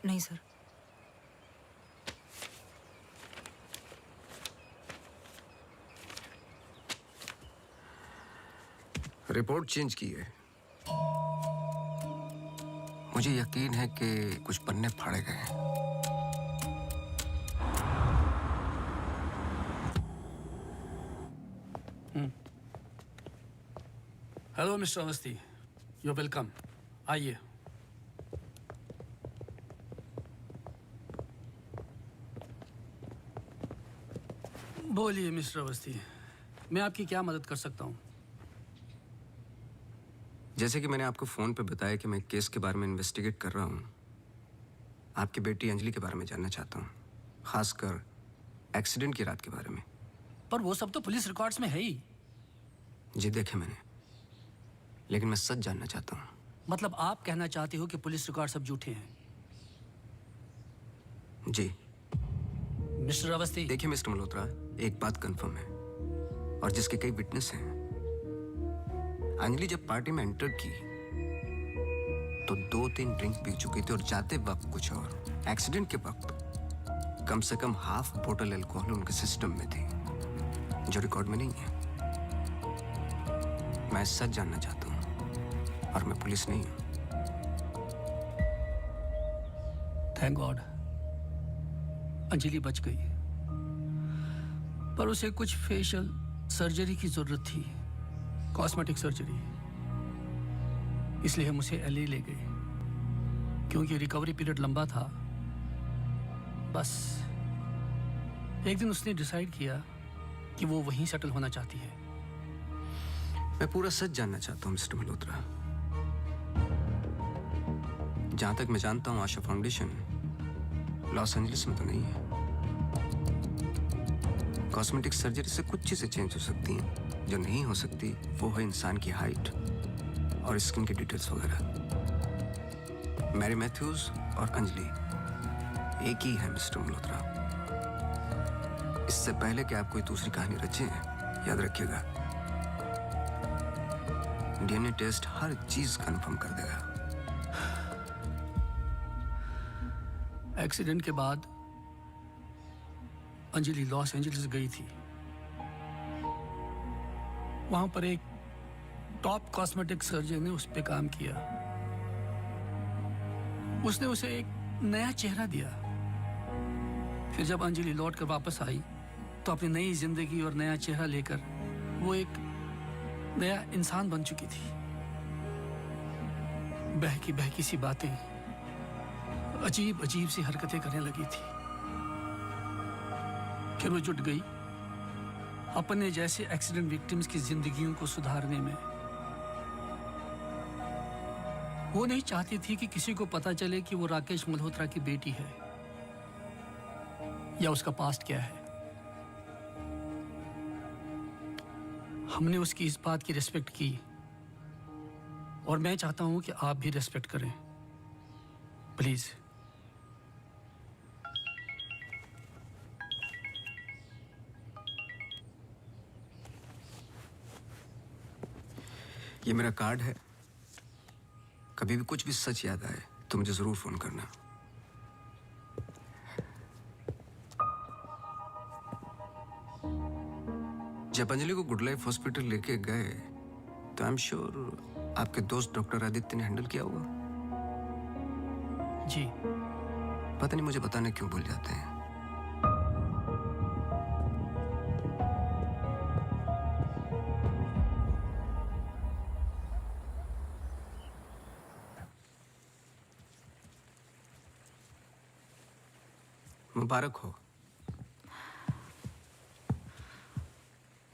नहीं सर। रिपोर्ट चेंज की है। मुझे यकीन है कि कुछ पन्ने फाड़े गए हैं। Hello mister Awasthi, you welcome. आइए। बोलिए मिस्टर अवस्थी, मैं आपकी क्या मदद कर सकता हूँ? जैसे कि मैंने आपको फोन पे बताया कि मैं केस के बारे में इन्वेस्टिगेट कर रहा हूँ, आपकी बेटी अंजलि के बारे में जानना चाहता हूँ, खासकर एक्सीडेंट की रात के बारे में। पर वो सब तो पुलिस रिकॉर्ड्स में है ही। जी देखे मैंने, लेकिन मैं सच जानना चाहता हूँ। मतलब आप कहना चाहते हो कि पुलिस रिकॉर्ड सब झूठे हैं? जी। मिस्टर अवस्थी। देखिए मिस्टर मल्होत्रा, एक बात कंफर्म है और जिसके कई विटनेस हैं। अंजलि जब पार्टी में एंटर की तो 2-3 ड्रिंक पी चुकी थी और जाते वक्त कुछ और। एक्सीडेंट के वक्त कम से कम हाफ बोतल अल्कोहल उनके सिस्टम में थी, जो रिकॉर्ड में नहीं है। मैं सच जानना चाहता हूँ और मैं पुलिस नहीं हूँ। थैंक गॉड अंजलि बच गई, पर उसे कुछ फेशियल सर्जरी की जरूरत थी, कॉस्मेटिक सर्जरी। इसलिए हम उसे LA ले गए, क्योंकि रिकवरी पीरियड लंबा था। बस एक दिन उसने डिसाइड किया कि वो वहीं सेटल होना चाहती है। मैं पूरा सच जानना चाहता हूँ मिस्टर मल्होत्रा। जहां तक मैं जानता हूँ, आशा फाउंडेशन लॉस एंजलिस में तो नहीं है। कॉस्मेटिक सर्जरी से कुछ चीजें चेंज हो सकती हैं, जो नहीं हो सकती वो है इंसान की हाइट और स्किन की डिटेल्स वगैरह। मैरी मैथ्यूज और अंजलि एक ही है मिस्टर मल्होत्रा। इससे पहले कि आप कोई दूसरी कहानी रचें, याद रखिएगा, DNA टेस्ट हर चीज कंफर्म कर देगा। एक्सीडेंट के बाद अंजलि लॉस एंजलिस गई थी। वहां पर एक टॉप कॉस्मेटिक सर्जन ने उस पर काम किया। उसने उसे एक नया चेहरा दिया। फिर जब अंजलि लौट कर वापस आई तो अपनी नई जिंदगी और नया चेहरा लेकर वो एक नया इंसान बन चुकी थी। बहकी बहकी सी बातें, अजीब अजीब सी हरकतें करने लगी थी। फिर वो जुट गई अपने जैसे एक्सीडेंट विक्टिम्स की जिंदगियों को सुधारने में। वो नहीं चाहती थी कि किसी को पता चले कि वो राकेश मल्होत्रा की बेटी है या उसका पास्ट क्या है। हमने उसकी इस बात की रिस्पेक्ट की और मैं चाहता हूं कि आप भी रिस्पेक्ट करें, प्लीज। ये मेरा कार्ड है, कभी भी कुछ भी सच याद आए तो मुझे जरूर फोन करना। जब अंजलि को गुड लाइफ हॉस्पिटल लेके गए तो आई एम श्योर आपके दोस्त डॉक्टर आदित्य ने हैंडल किया होगा। जी। पता नहीं मुझे बताने क्यों भूल जाते हैं। मुबारक हो।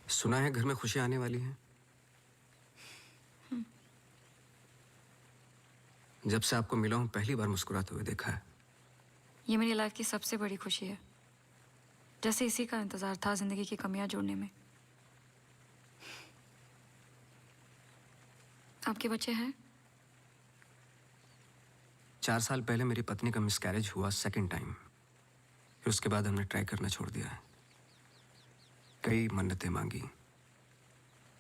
सुना है घर में खुशियां आने वाली हैं। जब से आपको मिला हूं पहली बार मुस्कुराते हुए देखा है। ये मेरी लाइफ की सबसे बड़ी खुशी है, जैसे इसी का इंतजार था जिंदगी की कमियां जोड़ने में। आपके बच्चे हैं? 4 साल पहले मेरी पत्नी का मिसकैरेज हुआ सेकंड टाइम। फिर उसके बाद हमने ट्राई करना छोड़ दिया है। कई मन्नतें मांगी,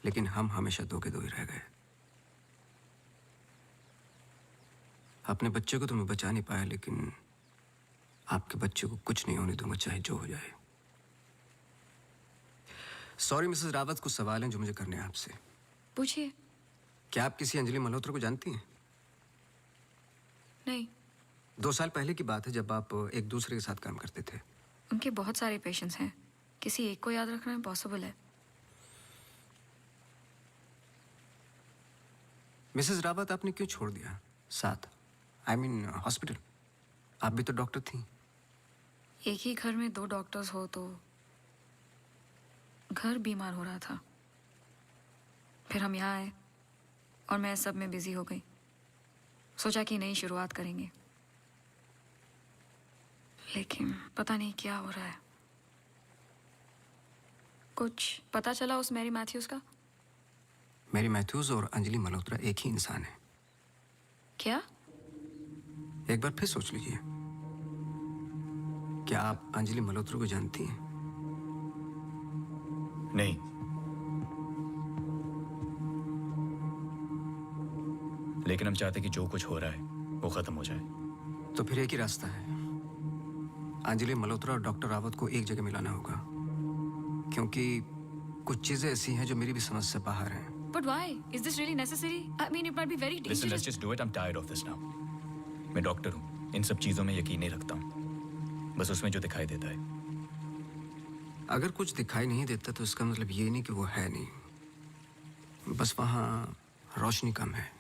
लेकिन हम हमेशा दो के दो ही रह गए। अपने बच्चे को तो मैं बचा नहीं पाया, लेकिन आपके बच्चे को कुछ नहीं होने दूंगा, चाहे जो हो जाए। सॉरी मिसेस रावत, कुछ सवाल हैं जो मुझे करने हैं आपसे। पूछिए। क्या आप किसी अंजलि मल्होत्रा को जानती हैं? नहीं। 2 साल पहले की बात है जब आप एक दूसरे के साथ काम करते थे। उनके बहुत सारे पेशेंट्स हैं, किसी एक को याद रखना इम्पॉसिबल है। मिसेस रावत, आपने क्यों छोड़ दिया साथ? I mean hospital. आप भी तो डॉक्टर थी। एक ही घर में 2 डॉक्टर्स हो तो घर बीमार हो रहा था। फिर हम यहाँ आए और मैं सब में बिजी हो गई। सोचा कि नई शुरुआत करेंगे, लेकिन पता नहीं क्या हो रहा है। कुछ पता चला उस मैरी मैथ्यूज का? मैरी मैथ्यूज और अंजलि मल्होत्रा एक ही इंसान है। क्या? एक बार फिर सोच लीजिए। क्या आप अंजलि मल्होत्रा को जानती हैं? नहीं। लेकिन हम चाहते कि जो कुछ हो रहा है वो खत्म हो जाए। तो फिर एक ही रास्ता है। अंजलि मल्होत्रा और डॉक्टर रावत को एक जगह मिलाना होगा, क्योंकि कुछ चीजें ऐसी हैं जो मेरी भी समझ से बाहर हैं। But why? Is this really necessary? I mean, it might be very dangerous. Listen, let's just do it. I'm tired of this now. मैं डॉक्टर हूँ, इन सब चीजों में यकीन नहीं रखता हूँ, बस उसमें जो दिखाई देता है। अगर कुछ दिखाई नहीं देता तो इसका मतलब ये नहीं कि वो है नहीं, बस वहाँ रोशनी कम है।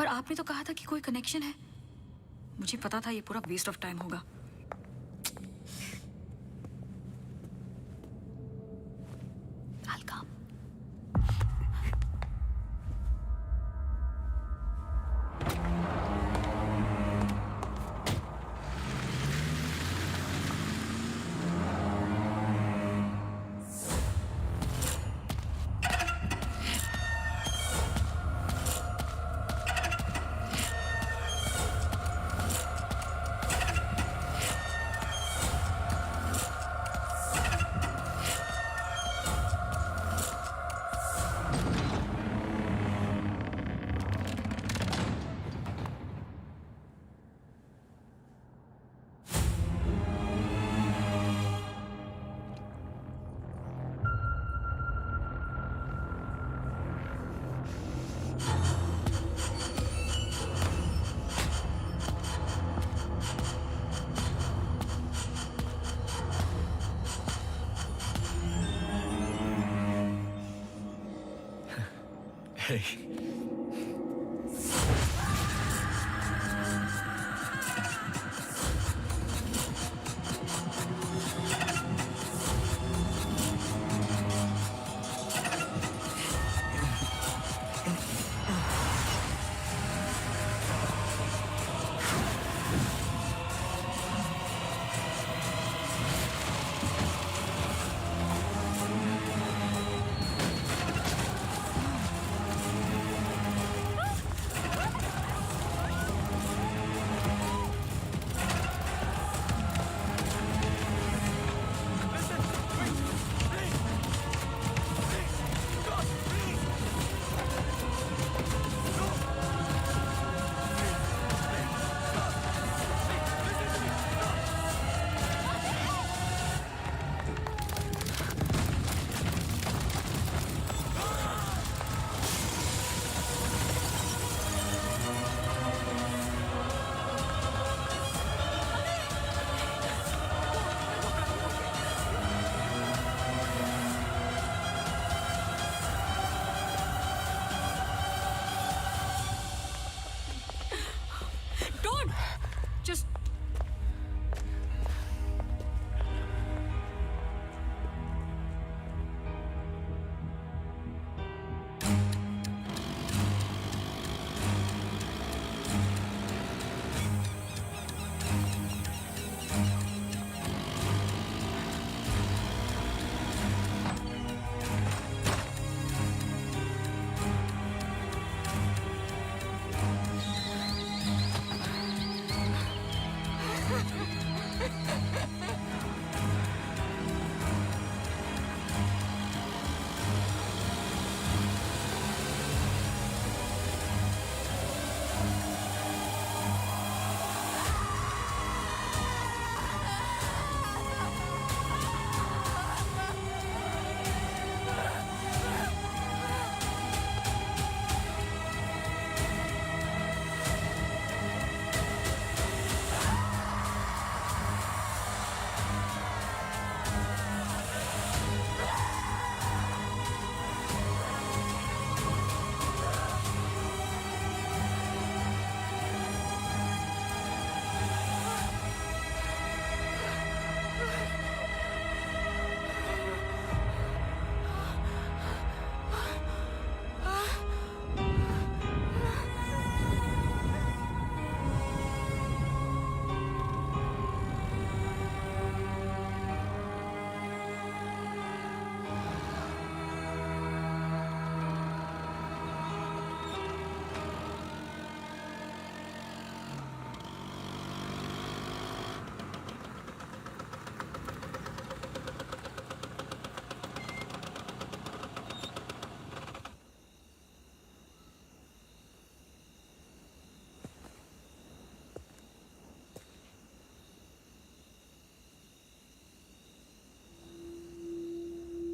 पर आपने तो कहा था कि कोई कनेक्शन है। मुझे पता था ये पूरा वेस्ट ऑफ टाइम होगा।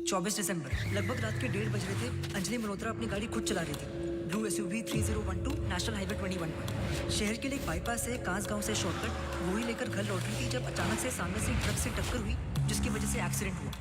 चौबीस दिसंबर लगभग रात के 1:30 बज रहे थे। अंजलि मल्होत्रा अपनी गाड़ी खुद चला रही थी। ब्लू SUV 3012 नेशनल हाईवे 21 पर। शहर के लिए एक बाईपास है कांसगांव से शॉर्टकट वही लेकर घर लौट रही थी जब अचानक से सामने से ट्रक से टक्कर हुई जिसकी वजह से एक्सीडेंट हुआ।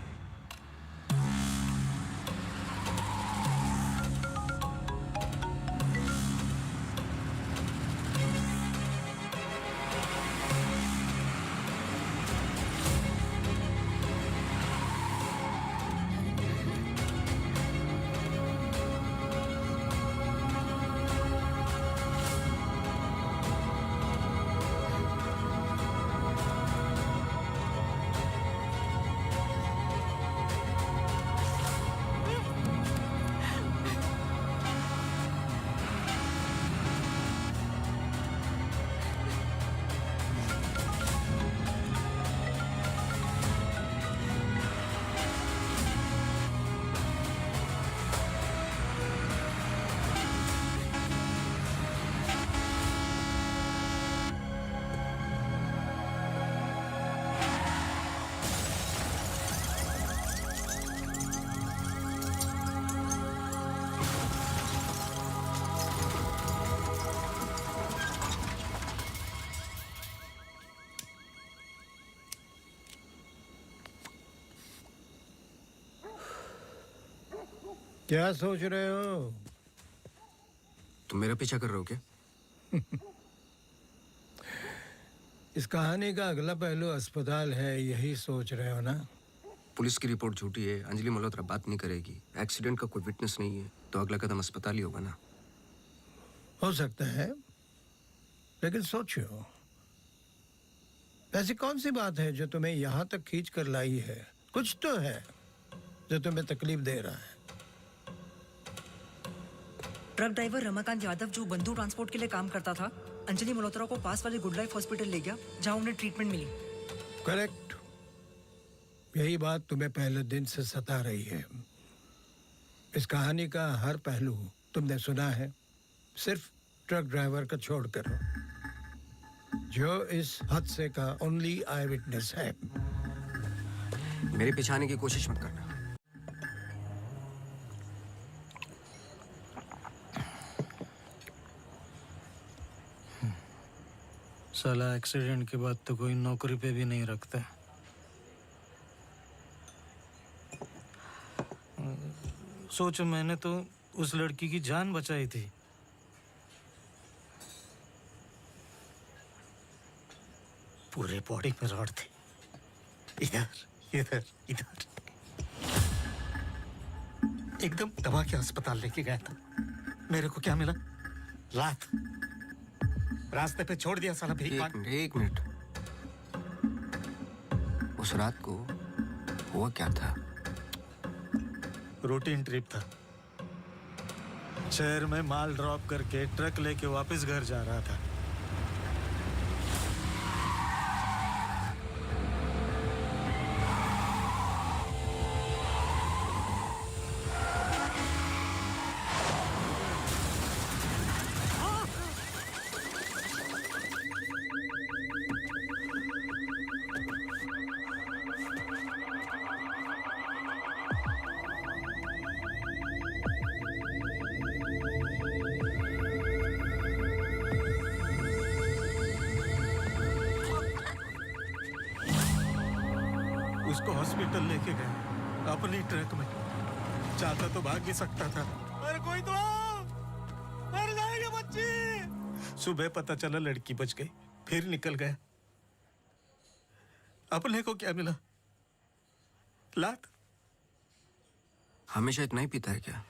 क्या सोच रहे हो? तुम मेरा पीछा कर रहे हो क्या? इस कहानी का अगला पहलू अस्पताल है, यही सोच रहे हो ना? पुलिस की रिपोर्ट झूठी है, अंजलि मल्होत्रा बात नहीं करेगी, एक्सीडेंट का कोई विटनेस नहीं है, तो अगला कदम अस्पताल ही होगा ना। हो सकता है, लेकिन सोचो, ऐसी कौन सी बात है जो तुम्हें यहां तक खींच कर लाई है? कुछ तो है जो तुम्हें तकलीफ दे रहा है। ट्रक ड्राइवर रमाकांत यादव जो बंधु ट्रांसपोर्ट के लिए काम करता था, अंजलि मल्होत्रा को पास वाले गुड लाइफ हॉस्पिटल ले गया जहां उन्हें ट्रीटमेंट मिली। करेक्ट। यही बात तुम्हें पहले दिन से सता रही है। इस कहानी का हर पहलू तुमने सुना है, सिर्फ ट्रक ड्राइवर का छोड़कर, जो इस हादसे का ओनली आई विटनेस है। मेरे पीछे आने की कोशिश मत करना। साला एक्सीडेंट के बाद तो कोई नौकरी पे भी नहीं रखता। सोचो, मैंने तो उस लड़की की जान बचाई थी। पूरे बॉडी में रॉड थी, इधर इधर इधर। एकदम दबा के अस्पताल लेके गया था। मेरे को क्या मिला? लात। रास्ते पे छोड़ दिया साला भीख मांग। एक मिनट। उस रात को हुआ क्या था? रूटीन ट्रिप था। शहर में माल ड्रॉप करके ट्रक लेके वापस घर जा रहा था। उसको हॉस्पिटल लेके गए अपनी ट्रक में। चाहता तो भाग भी सकता था। अरे कोई तो आओ! मर जाएगी बच्ची। सुबह पता चला लड़की बच गई, फिर निकल गया। अपने को क्या मिला? लात। हमेशा इतना ही पीता है क्या?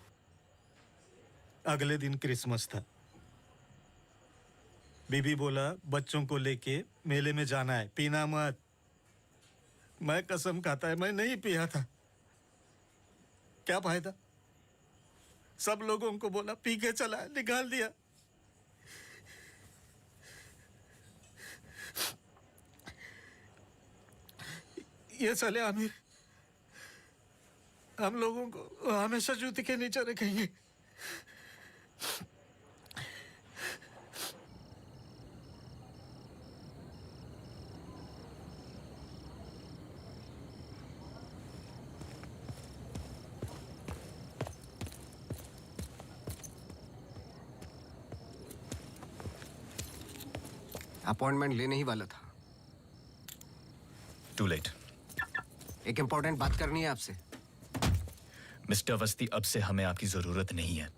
अगले दिन क्रिसमस था। बीबी बोला बच्चों को लेके मेले में जाना है, पीना मत। मैं कसम खाता है मैं नहीं पिया था। क्या फायदा? सब लोगों को बोला पी के चला, निकाल दिया। ये साले आमिर हम लोगों को हमेशा जूते के नीचे रखेंगे। अपॉइंटमेंट लेने ही वाला था। To late. एक इंपॉर्टेंट बात करनी है आपसे। मिस्टर अवस्थी, अब से हमें आपकी जरूरत नहीं है।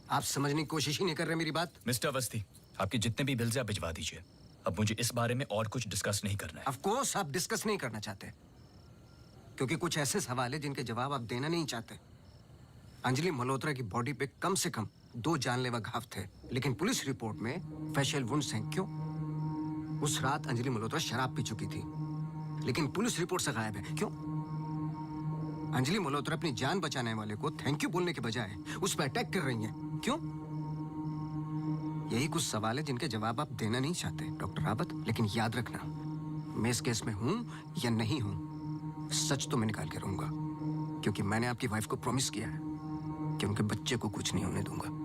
आप समझने की कोशिश ही नहीं कर रहे मेरी बात। मिस्टर अवस्थी, आपके जितने भी बिल्स हैं आप भिजवा दीजिए। अब मुझे इस बारे में और कुछ डिस्कस नहीं करना है। ऑफ कोर्स आप डिस्कस नहीं करना चाहते, क्योंकि कुछ ऐसे सवाल है जिनके जवाब आप देना नहीं चाहते। अंजलि मल्होत्रा की बॉडी पे कम से कम 2 जानलेवा घाव थे, लेकिन पुलिस रिपोर्ट में फेशियल वुंड्स हैं। क्यों? उस रात अंजलि मल्होत्रा शराब पी चुकी थी, लेकिन पुलिस रिपोर्ट से गायब है। क्यों? अंजलि मल्होत्रा अपनी जान बचाने वाले को थैंक यू बोलने के बजाय उस पर अटैक कर रही हैं। क्यों? यही कुछ सवाल है जिनके जवाब आप देना नहीं चाहते डॉक्टर रावत। लेकिन याद रखना, मैं इस केस में हूं या नहीं हूं, सच तो मैं निकाल के रहूंगा, क्योंकि मैंने आपकी वाइफ को प्रॉमिस किया है कि उनके बच्चे को कुछ नहीं होने दूंगा।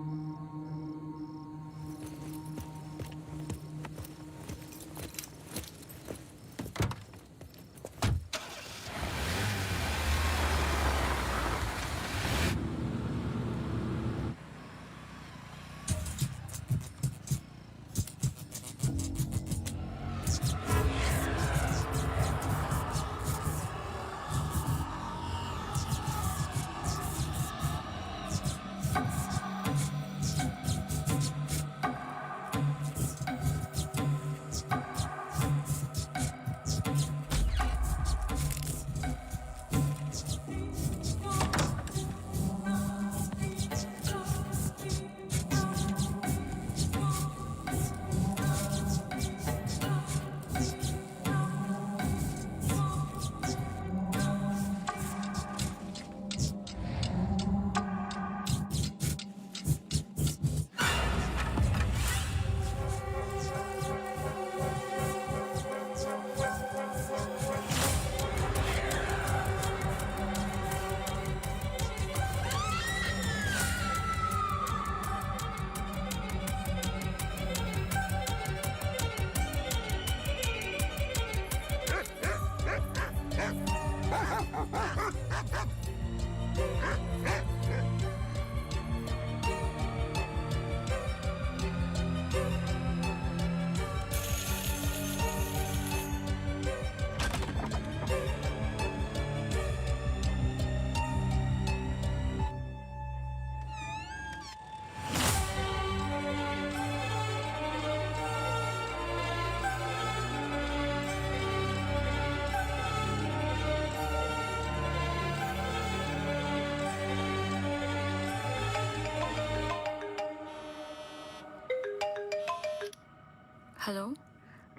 हेलो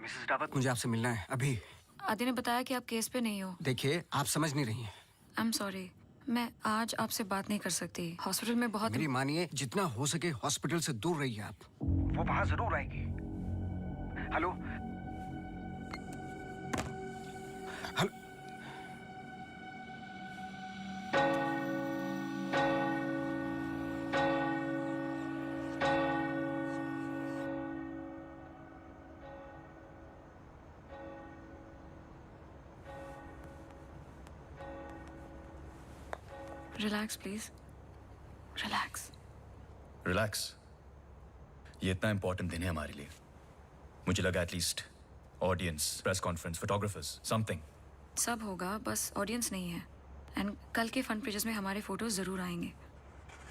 मिसेस रावत, मुझे आपसे मिलना है अभी। आदि ने बताया कि आप केस पे नहीं हो। देखिए, आप समझ नहीं रही हैं। आई एम सॉरी, मैं आज आपसे बात नहीं कर सकती। हॉस्पिटल में बहुत मेरी मानिए, जितना हो सके हॉस्पिटल से दूर रहिए आप। वो वहां जरूर आएगी। Hello hello. Relax please, relax. Relax? ये इतना इंपॉर्टेंट दिन है हमारे लिए। मुझे लगा at least audience, press conference, photographers, something. सब होगा, बस ऑडियंस नहीं है। एंड कल के फ्रंट पेजेस में हमारे फोटोज जरूर आएंगे।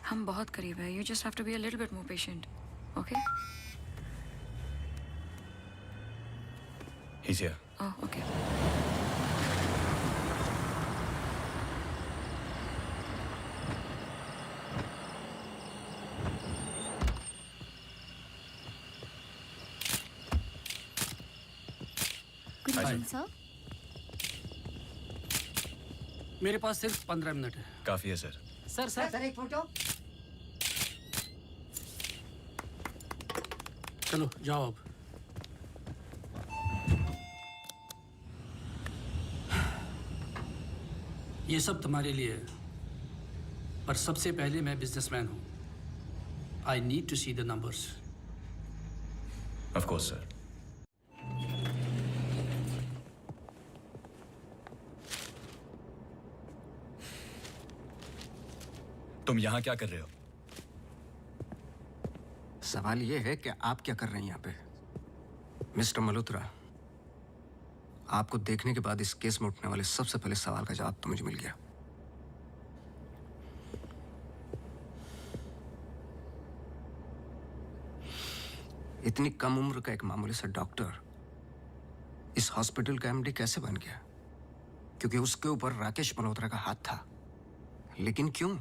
हम बहुत करीब है। You just have to be a little bit more patient, okay? He's here. Oh, okay. Good evening sir. मेरे पास सिर्फ 15 मिनट है। काफी है सर। सर एक फोटो। चलो जाओ अब। ये सब तुम्हारे लिए है, पर सबसे पहले मैं बिजनेसमैन हूं। I need to see the numbers. Of course sir. तुम यहां क्या कर रहे हो? सवाल ये है कि आप क्या कर रहे हैं यहाँ पे? मिस्टर मल्होत्रा, आपको देखने के बाद इस केस में उठने वाले सबसे पहले सवाल का जवाब तो मुझे मिल गया। इतनी कम उम्र का एक मामूली सा डॉक्टर इस हॉस्पिटल का एमडी कैसे बन गया? क्योंकि उसके ऊपर राकेश मल्होत्रा का हाथ था। लेकिन क्यों?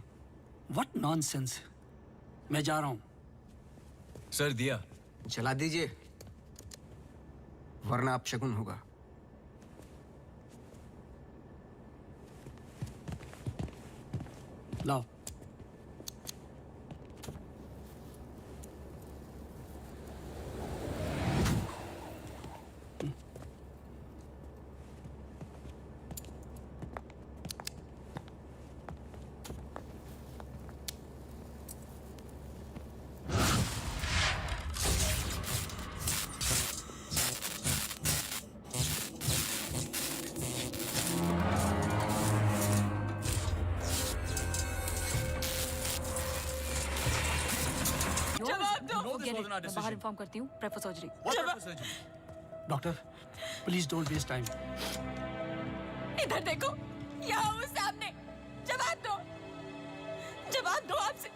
What nonsense. मैं जा रहा हूं। सर दिया जला दीजिए, वरना अपशगुन होगा। लाओ। मैं बाहर इन्फॉर्म करती हूँ। Prefer surgery. Doctor, please don't waste time. इधर देखो, यहाँ वो सामने। जवाब दो, जवाब दो आपसे।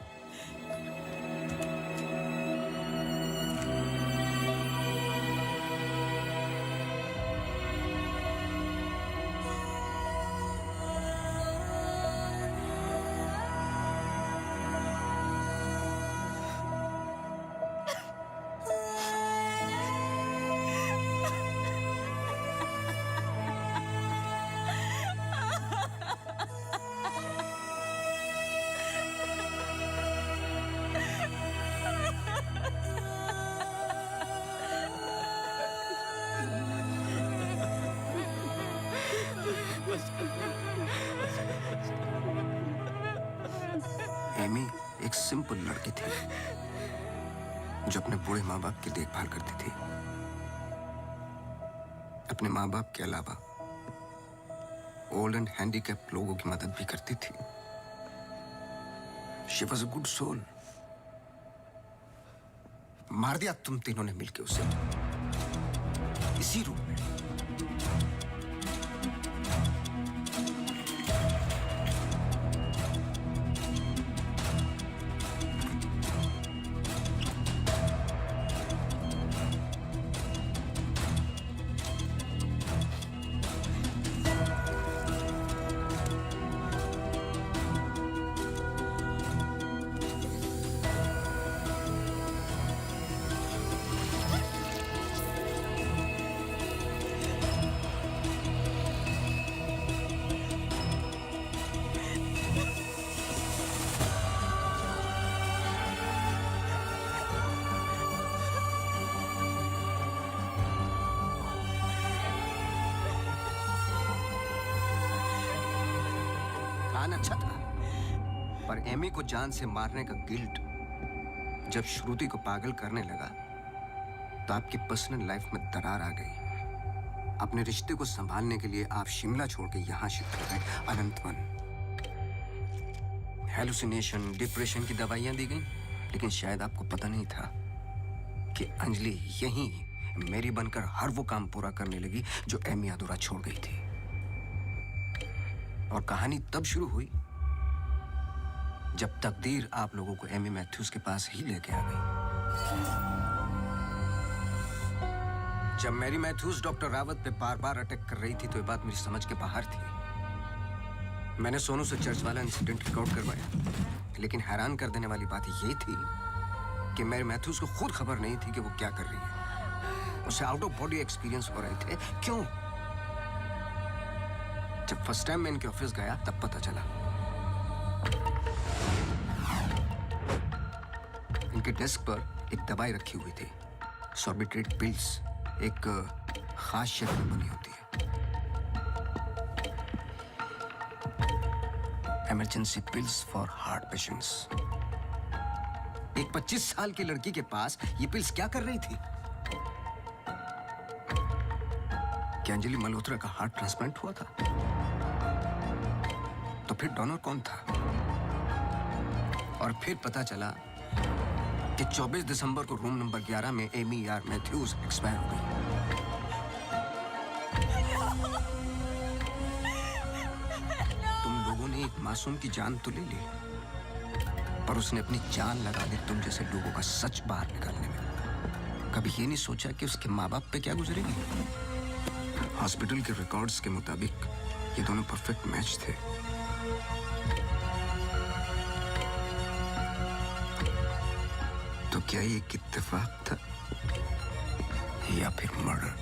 एमी एक सिंपल लड़की थी जो अपने बूढ़े माँ बाप की देखभाल करती थी। अपने माँ बाप के अलावा ओल्ड एंड हैंडीकैप लोगों की मदद भी करती थी। She was a good soul. मार दिया तुम तीनों ने मिलकर उसे इसी रूम में। प्लान अच्छा था, पर एमी को जान से मारने का गिल्ट जब श्रुति को पागल करने लगा तो आपकी पर्सनल लाइफ में दरार आ गई। अपने रिश्ते को संभालने के लिए आप शिमला छोड़ के यहां शिफ्ट हो गए अनंतवन। हेलुसिनेशन, डिप्रेशन की दवाइयां दी गई, लेकिन शायद आपको पता नहीं था कि अंजलि यहीं मेरी बनकर हर वो काम पूरा करने लगी जो एमी अधूरा छोड़ गई थी। और कहानी तब शुरू हुई जब तकदीर आप लोगों को एमी मैथ्यूज के पास ही लेके आ गई। जब मैरी मैथ्यूज डॉक्टर रावत पे बार बार अटैक कर रही थी तो ये बात मेरी समझ के बाहर थी। मैंने सोनू से चर्च वाला इंसिडेंट रिकॉर्ड करवाया, लेकिन हैरान कर देने वाली बात ये थी कि मैरी मैथ्यूज को खुद खबर नहीं थी कि वो क्या कर रही है। उसे आउट ऑफ बॉडी एक्सपीरियंस हो रहे थे। क्यों? जब फर्स्ट टाइम मैं इनके ऑफिस गया तब पता चला। इनके डेस्क पर एक दवाई रखी हुई थी, सॉर्बिट्रेट पिल्स, एक खास शेप में बनी होती है। Emergency pills for heart patients. एक 25 साल की लड़की के पास ये पिल्स क्या कर रही थी? क्या अंजलि मल्होत्रा का हार्ट ट्रांसप्लांट हुआ था? तो फिर डोनर कौन था? और फिर पता चला कि 24 दिसंबर को रूम नंबर 11 में एमी आर मैथ्यूज एक्सपायर हो गई। तुम लोगों ने एक मासूम की जान तो ले ली, पर उसने अपनी जान लगा दी तुम जैसे लोगों का सच बाहर निकालने में। कभी ये नहीं सोचा कि उसके माँ बाप पे क्या गुजरेगी? हॉस्पिटल के रिकॉर्ड्स के मुताबिक ये दोनों परफेक्ट मैच थे। तो क्या ये एक इत्तेफाक था या फिर मर्डर?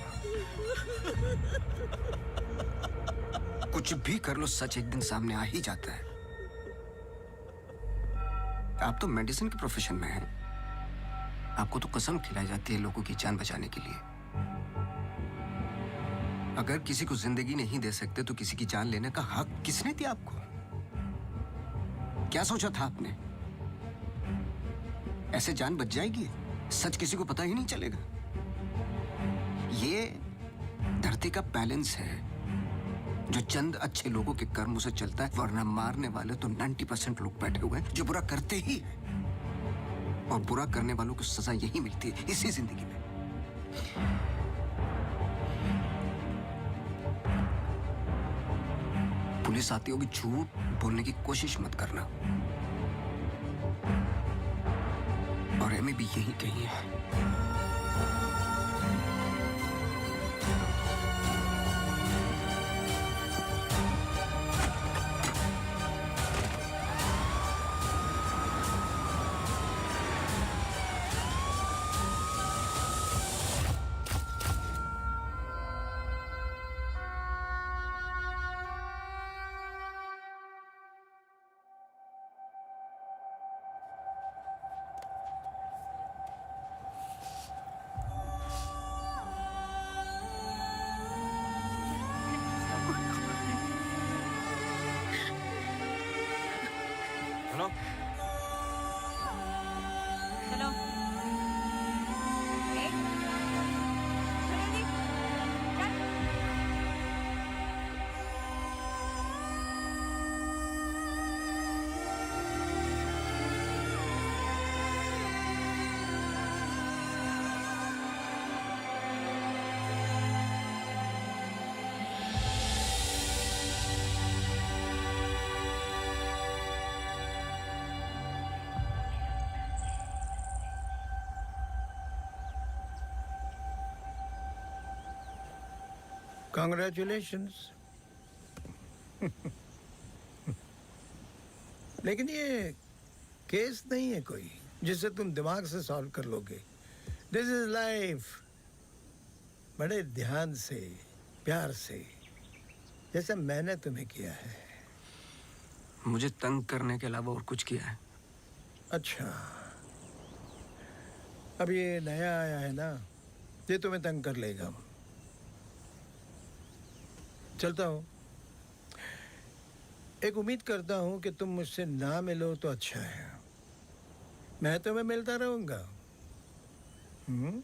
कुछ भी कर लो, सच एक दिन सामने आ ही जाता है। आप तो मेडिसिन के प्रोफेशन में हैं। आपको तो कसम खिलाई जाती है लोगों की जान बचाने के लिए। अगर किसी को जिंदगी नहीं दे सकते तो किसी की जान लेने का हक किसने दिया आपको? क्या सोचा था आपने? ऐसे जान बच जाएगी? सच किसी को पता ही नहीं चलेगा। ये धरती का बैलेंस है जो चंद अच्छे लोगों के कर्मों से चलता है, वरना मारने वाले तो 90% लोग बैठे हुए हैं जो बुरा करते ही हैं। और बुरा करने वालों को सजा यही मिलती है इसी जिंदगी में। पुलिस आती होगी, झूठ बोलने की कोशिश मत करना। और एमी भी यही कही है। हेलो, चलो ए, चलो जल्दी, चल। Congratulations. लेकिन ये केस नहीं है कोई जिसे तुम दिमाग से सॉल्व कर लोगे. This is life. बड़े ध्यान से, प्यार से, जैसा मैंने तुम्हें किया है. मुझे तंग करने के अलावा और कुछ किया है? अच्छा, अब ये नया आया है ना, ये तुम्हें तंग कर लेगा. चलता हूँ. एक उम्मीद करता हूँ कि तुम मुझसे ना मिलो तो अच्छा है. मैं तुम्हें मिलता रहूंगा. हम्म.